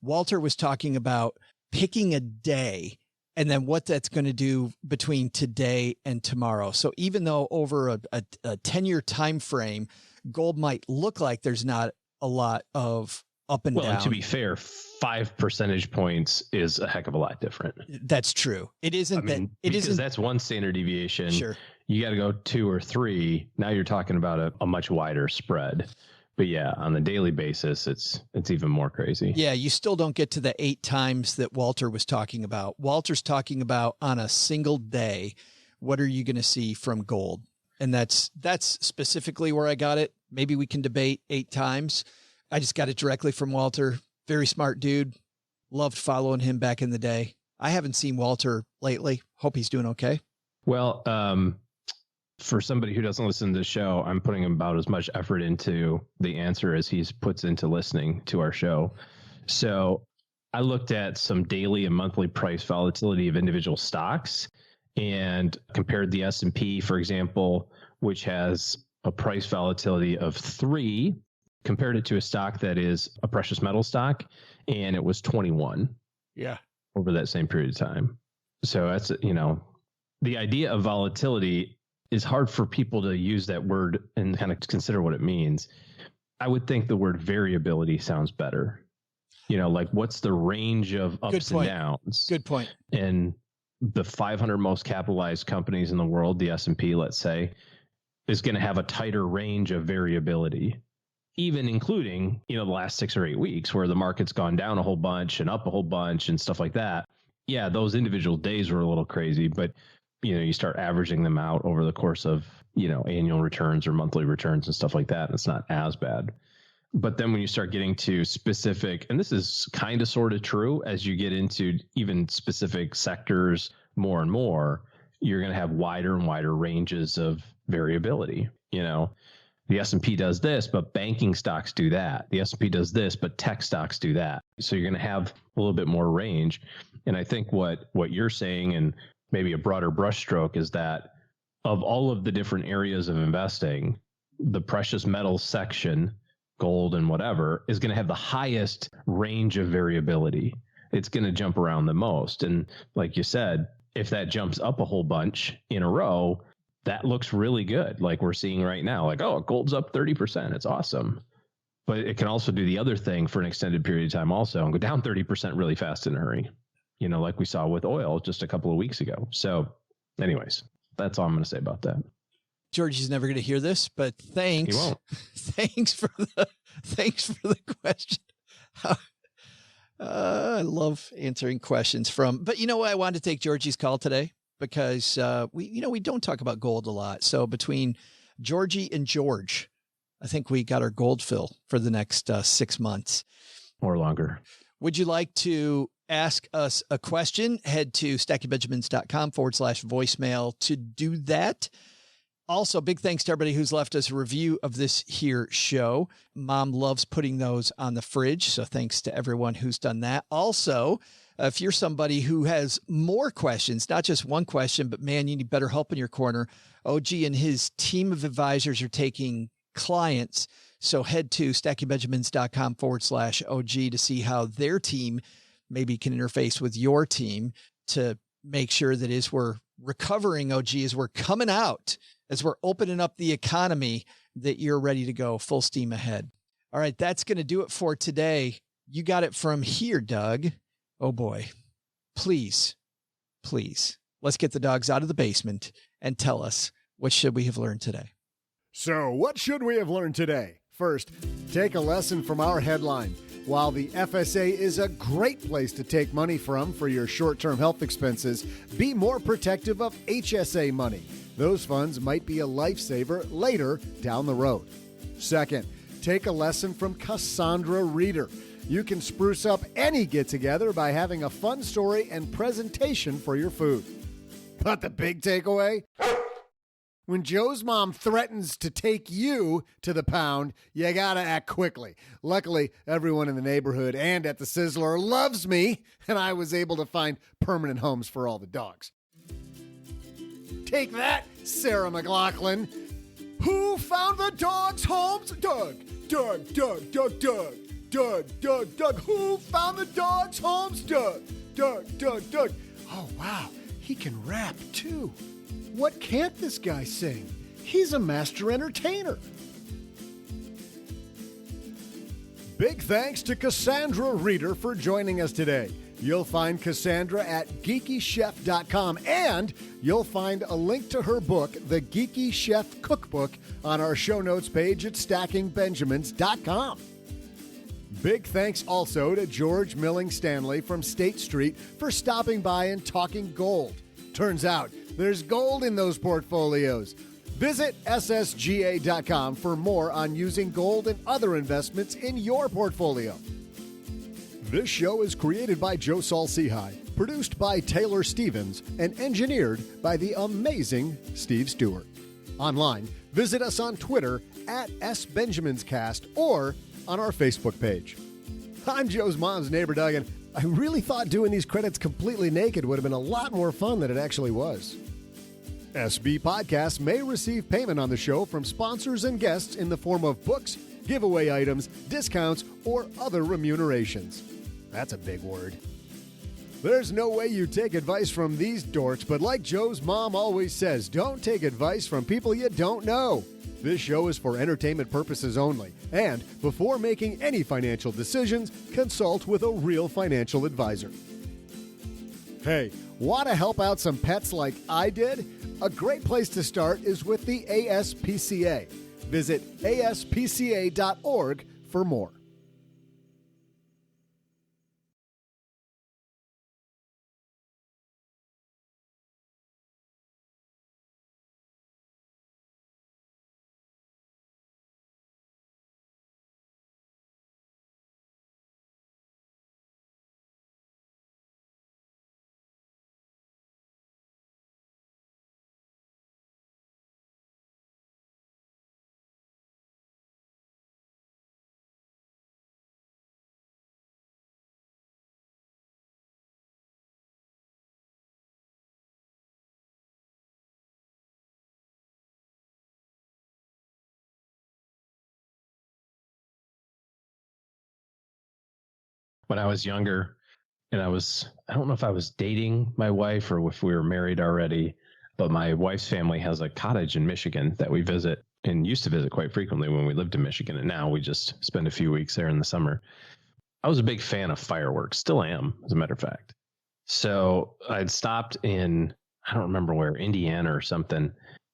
Walter was talking about picking a day and then what that's going to do between today and tomorrow. So even though over a 10-year time frame, gold might look like there's not a lot of up and down. Well, and to be fair, 5 percentage points is a heck of a lot different. That's true. It isn't because that's one standard deviation. Sure. You got to go 2 or 3. Now you're talking about a much wider spread. But yeah, on the daily basis, it's even more crazy. Yeah, you still don't get to the 8 times that Walter was talking about. Walter's talking about on a single day, what are you going to see from gold? And that's specifically where I got it. Maybe we can debate 8 times. I just got it directly from Walter. Very smart dude. Loved following him back in the day. I haven't seen Walter lately. Hope he's doing okay. Well, for somebody who doesn't listen to the show, I'm putting about as much effort into the answer as he puts into listening to our show. So I looked at some daily and monthly price volatility of individual stocks and compared the S&P, for example, which has a price volatility of 3 compared it to a stock that is a precious metal stock, and it was 21. Yeah. Over that same period of time. So that's, the idea of volatility is hard for people to use that word and kind of consider what it means. I would think the word variability sounds better. Like what's the range of ups and downs? Good point. And the 500 most capitalized companies in the world, the S&P, let's say, is going to have a tighter range of variability, even including, the last 6 or 8 weeks where the market's gone down a whole bunch and up a whole bunch and stuff like that. Yeah, those individual days were a little crazy, but, you start averaging them out over the course of, annual returns or monthly returns and stuff like that. And it's not as bad. But then when you start getting to specific, and this is kind of sort of true as you get into even specific sectors more and more, you're going to have wider and wider ranges of variability. The S&P does this, but banking stocks do that. The S&P does this, but tech stocks do that. So you're going to have a little bit more range. And I think what you're saying, and maybe a broader brushstroke, is that of all of the different areas of investing, the precious metals section, gold and whatever, is going to have the highest range of variability. It's going to jump around the most. And like you said, if that jumps up a whole bunch in a row, that looks really good. Like we're seeing right now, like, oh, gold's up 30%. It's awesome. But it can also do the other thing for an extended period of time also and go down 30% really fast in a hurry, like we saw with oil just a couple of weeks ago. So anyways, that's all I'm going to say about that. Georgie's never going to hear this, but thanks. He won't. Thanks for the question. I love answering questions but you know what? I wanted to take Georgie's call today because we don't talk about gold a lot. So between Georgie and George, I think we got our gold fill for the next 6 months or longer. Would you like to ask us a question? Head to stackingbenjamins.com/voicemail to do that. Also, big thanks to everybody who's left us a review of this here show. Mom loves putting those on the fridge, so thanks to everyone who's done that. Also, if you're somebody who has more questions, not just one question, but man, you need better help in your corner, OG and his team of advisors are taking clients. So head to stackingbenjamins.com/OG to see how their team maybe can interface with your team to make sure that as we're recovering, OG, as we're coming out, as we're opening up the economy, that you're ready to go full steam ahead. All right, that's going to do it for today. You got it from here, Doug. Oh boy, please, let's get the dogs out of the basement and tell us, what should we have learned today? So what should we have learned today? First, take a lesson from our headline. While the FSA is a great place to take money from for your short-term health expenses, be more protective of HSA money. Those funds might be a lifesaver later down the road. Second, take a lesson from Cassandra Reeder. You can spruce up any get-together by having a fun story and presentation for your food. But the big takeaway? When Joe's mom threatens to take you to the pound, you gotta act quickly. Luckily, everyone in the neighborhood and at the Sizzler loves me, and I was able to find permanent homes for all the dogs. Take that, Sarah McLachlan. Who found the dogs' homes? Doug. Who found the dogs' homes? Doug. Oh, wow. He can rap, too. What can't this guy sing? He's a master entertainer. Big thanks to Cassandra Reeder for joining us today. You'll find Cassandra at geekychef.com, and you'll find a link to her book, The Geeky Chef Cookbook, on our show notes page at stackingbenjamins.com. Big thanks also to George Milling-Stanley from State Street for stopping by and talking gold. Turns out there's gold in those portfolios. Visit ssga.com for more on using gold and other investments in your portfolio. This show is created by Joe Saul-Sehy, produced by Taylor Stevens, and engineered by the amazing Steve Stewart. Online, visit us on Twitter at SBenjaminsCast or on our Facebook page. I'm Joe's mom's neighbor, Doug, and I really thought doing these credits completely naked would have been a lot more fun than it actually was. SB Podcasts may receive payment on the show from sponsors and guests in the form of books, giveaway items, discounts, or other remunerations. That's a big word. There's no way you take advice from these dorks, but like Joe's mom always says, don't take advice from people you don't know. This show is for entertainment purposes only, and before making any financial decisions, consult with a real financial advisor. Hey, want to help out some pets like I did? A great place to start is with the ASPCA. Visit aspca.org for more. When I was younger, and I don't know if I was dating my wife or if we were married already, but my wife's family has a cottage in Michigan that we visit and used to visit quite frequently when we lived in Michigan. And now we just spend a few weeks there in the summer. I was a big fan of fireworks, still am, as a matter of fact. So I'd stopped in, I don't remember where, Indiana or something,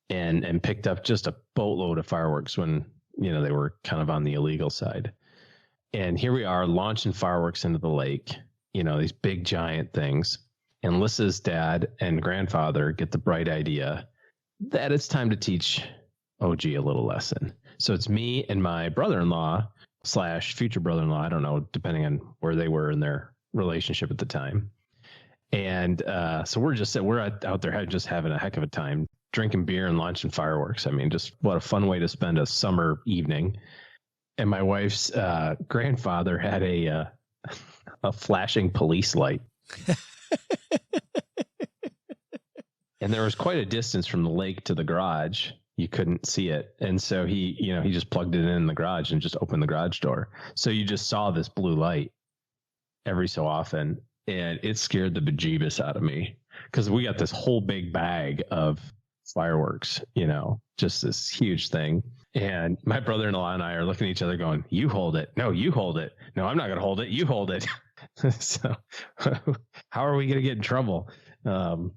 and picked up just a boatload of fireworks when, they were kind of on the illegal side. And here we are launching fireworks into the lake, these big giant things. And Lissa's dad and grandfather get the bright idea that it's time to teach OG a little lesson. So it's me and my brother-in-law / future brother-in-law, I don't know, depending on where they were in their relationship at the time. And so we're out there just having a heck of a time, drinking beer and launching fireworks. I mean, just what a fun way to spend a summer evening. And my wife's grandfather had a flashing police light. And there was quite a distance from the lake to the garage. You couldn't see it. And so he just plugged it in the garage and just opened the garage door. So you just saw this blue light every so often. And it scared the bejeebus out of me because we got this whole big bag of fireworks, just this huge thing. And my brother-in-law and I are looking at each other going, you hold it. No, you hold it. No, I'm not going to hold it. You hold it. So how are we going to get in trouble?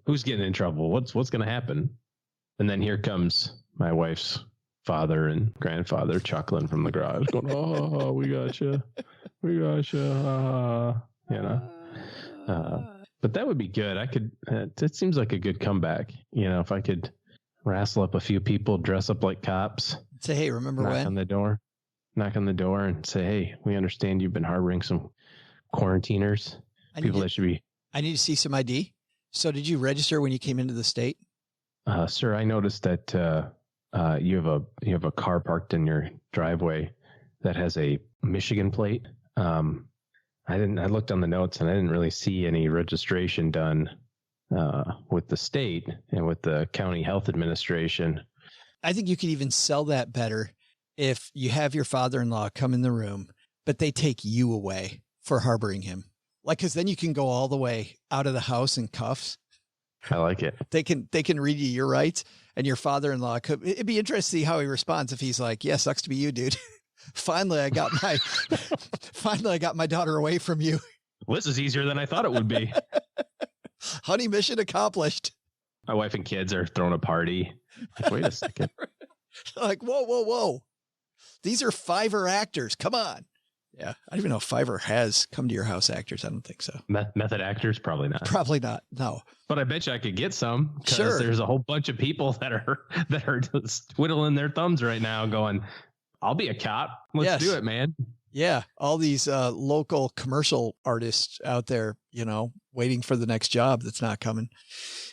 Who's getting in trouble? What's going to happen? And then here comes my wife's father and grandfather chuckling from the garage going, oh, we got you. We got you. But that would be good. I could, it seems like a good comeback. If I could wrestle up a few people, dress up like cops. Say, hey, remember knock when? Knock on the door and say, hey, we understand you've been harboring some quarantiners. People that should be. I need to see some ID. So did you register when you came into the state? Sir, I noticed that you have a car parked in your driveway that has a Michigan plate. I looked on the notes and I didn't really see any registration done with the state and with the county health administration. I think you could even sell that better if you have your father-in-law come in the room, but they take you away for harboring him. Because then you can go all the way out of the house in cuffs. I like it. They can read you your rights, and your father-in-law it'd be interesting to see how he responds if he's like, yeah, sucks to be you, dude. Finally, I got my daughter away from you. Well, this is easier than I thought it would be. Honey, mission accomplished. My wife and kids are throwing a party. Like, wait a second. Like, whoa. These are Fiverr actors. Come on. Yeah. I don't even know if Fiverr has come to your house actors. I don't think so. Method actors? Probably not. Probably not. No. But I bet you I could get some. Sure. There's a whole bunch of people that are just twiddling their thumbs right now going, I'll be a cop. Let's do it, man. Yeah. All these local commercial artists out there, waiting for the next job that's not coming.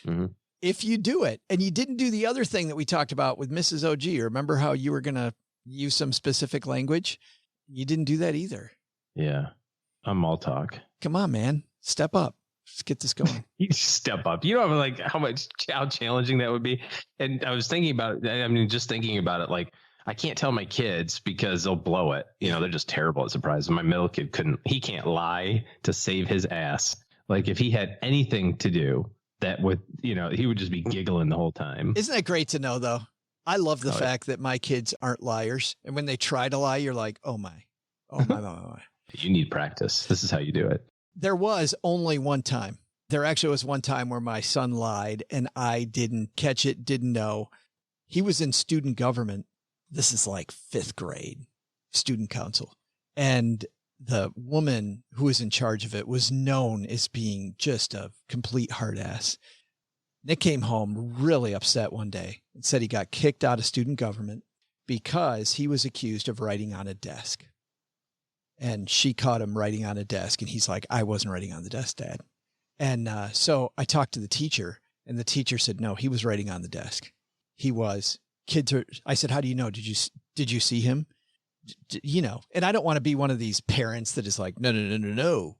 Mm-hmm. If you do it and you didn't do the other thing that we talked about with Mrs. OG, remember how you were going to use some specific language? You didn't do that either. Yeah. I'm all talk. Come on, man. Step up. Let's get this going. You step up. You know, how challenging that would be. And I was thinking about it. I mean, just thinking about it, like I can't tell my kids because they'll blow it. They're just terrible at surprises. My middle kid he can't lie to save his ass. Like if he had anything to do that would, he would just be giggling the whole time. Isn't that great to know though? I love the fact that my kids aren't liars. And when they try to lie, you're like, oh my. You need practice. This is how you do it. There was only one time. There actually was one time where my son lied and I didn't catch it, didn't know. He was in student government. This is like 5th grade student council. And the woman who was in charge of it was known as being just a complete hard ass. Nick came home really upset one day and said he got kicked out of student government because he was accused of writing on a desk. And she caught him writing on a desk. And he's like, I wasn't writing on the desk, Dad. And so I talked to the teacher and the teacher said, no, he was writing on the desk. He was. I said, how do you know? Did you see him? And I don't want to be one of these parents that is like, no.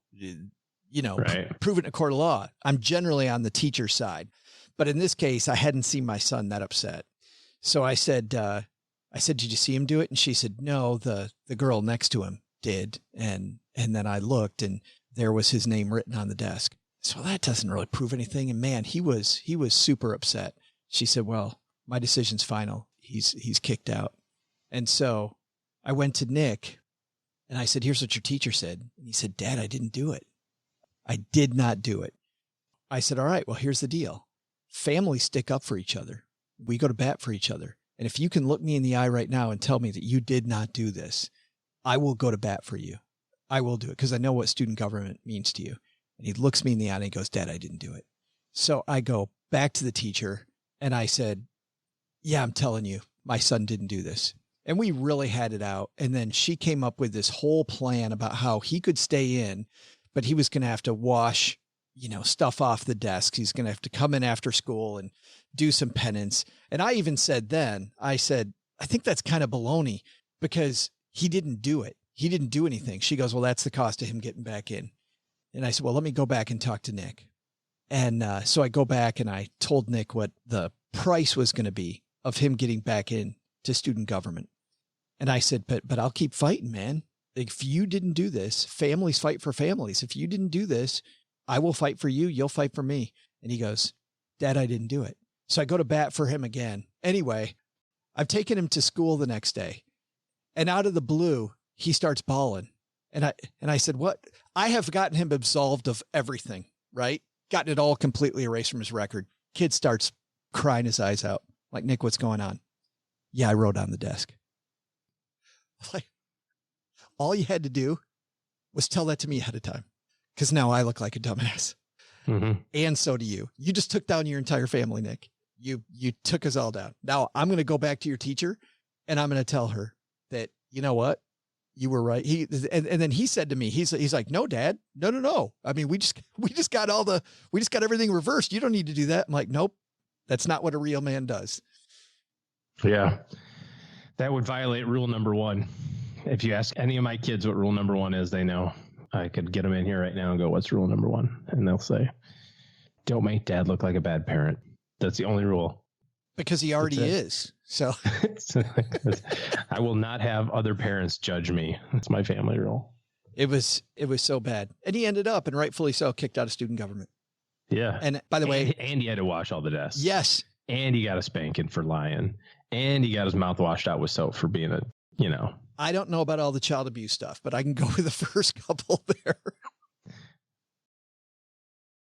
Right. Prove it in a court of law. I'm generally on the teacher's side. But in this case, I hadn't seen my son that upset. So I said, did you see him do it? And she said, no, the girl next to him did. And then I looked and there was his name written on the desk. So that doesn't really prove anything. And man, he was super upset. She said, well, my decision's final. He's kicked out. And so I went to Nick and I said, here's what your teacher said. And he said, Dad, I didn't do it. I did not do it. I said, all right, well, here's the deal. Families stick up for each other. We go to bat for each other. And if you can look me in the eye right now and tell me that you did not do this, I will go to bat for you. I will do it because I know what student government means to you. And he looks me in the eye and he goes, Dad, I didn't do it. So I go back to the teacher and I said, yeah, I'm telling you, my son didn't do this. And we really had it out. And then she came up with this whole plan about how he could stay in, but he was going to have to wash, stuff off the desks. He's going to have to come in after school and do some penance. And I even said I think that's kind of baloney because he didn't do it. He didn't do anything. She goes, well, that's the cost of him getting back in. And I said, well, let me go back and talk to Nick. And so I go back and I told Nick what the price was going to be of him getting back in to student government. And I said, but I'll keep fighting, man. If you didn't do this, families fight for families. If you didn't do this, I will fight for you. You'll fight for me. And he goes, Dad, I didn't do it. So I go to bat for him again. Anyway, I've taken him to school the next day and out of the blue, he starts bawling. And I said, what? I have gotten him absolved of everything, right? Gotten it all completely erased from his record. Kid starts crying his eyes out. Like, Nick, what's going on? Yeah, I wrote on the desk. Like, all you had to do was tell that to me ahead of time. Because now I look like a dumbass. Mm-hmm. And so do you. You just took down your entire family, Nick. You took us all down. Now I'm going to go back to your teacher and I'm going to tell her that, you know what? You were right. And then he said to me, he's like, no, Dad, no. I mean, we just got everything reversed. You don't need to do that. I'm like, nope, that's not what a real man does. Yeah. That would violate rule number 1. If you ask any of my kids what rule number 1 is, they know. I could get them in here right now and go, what's rule number 1? And they'll say, don't make Dad look like a bad parent. That's the only rule. Because he already is. So I will not have other parents judge me. That's my family rule. It was so bad. And he ended up, and rightfully so, kicked out of student government. Yeah. And by the way, and he had to wash all the desks. Yes. And he got a spanking for lying. And he got his mouth washed out with soap for being I don't know about all the child abuse stuff, but I can go with the first couple there.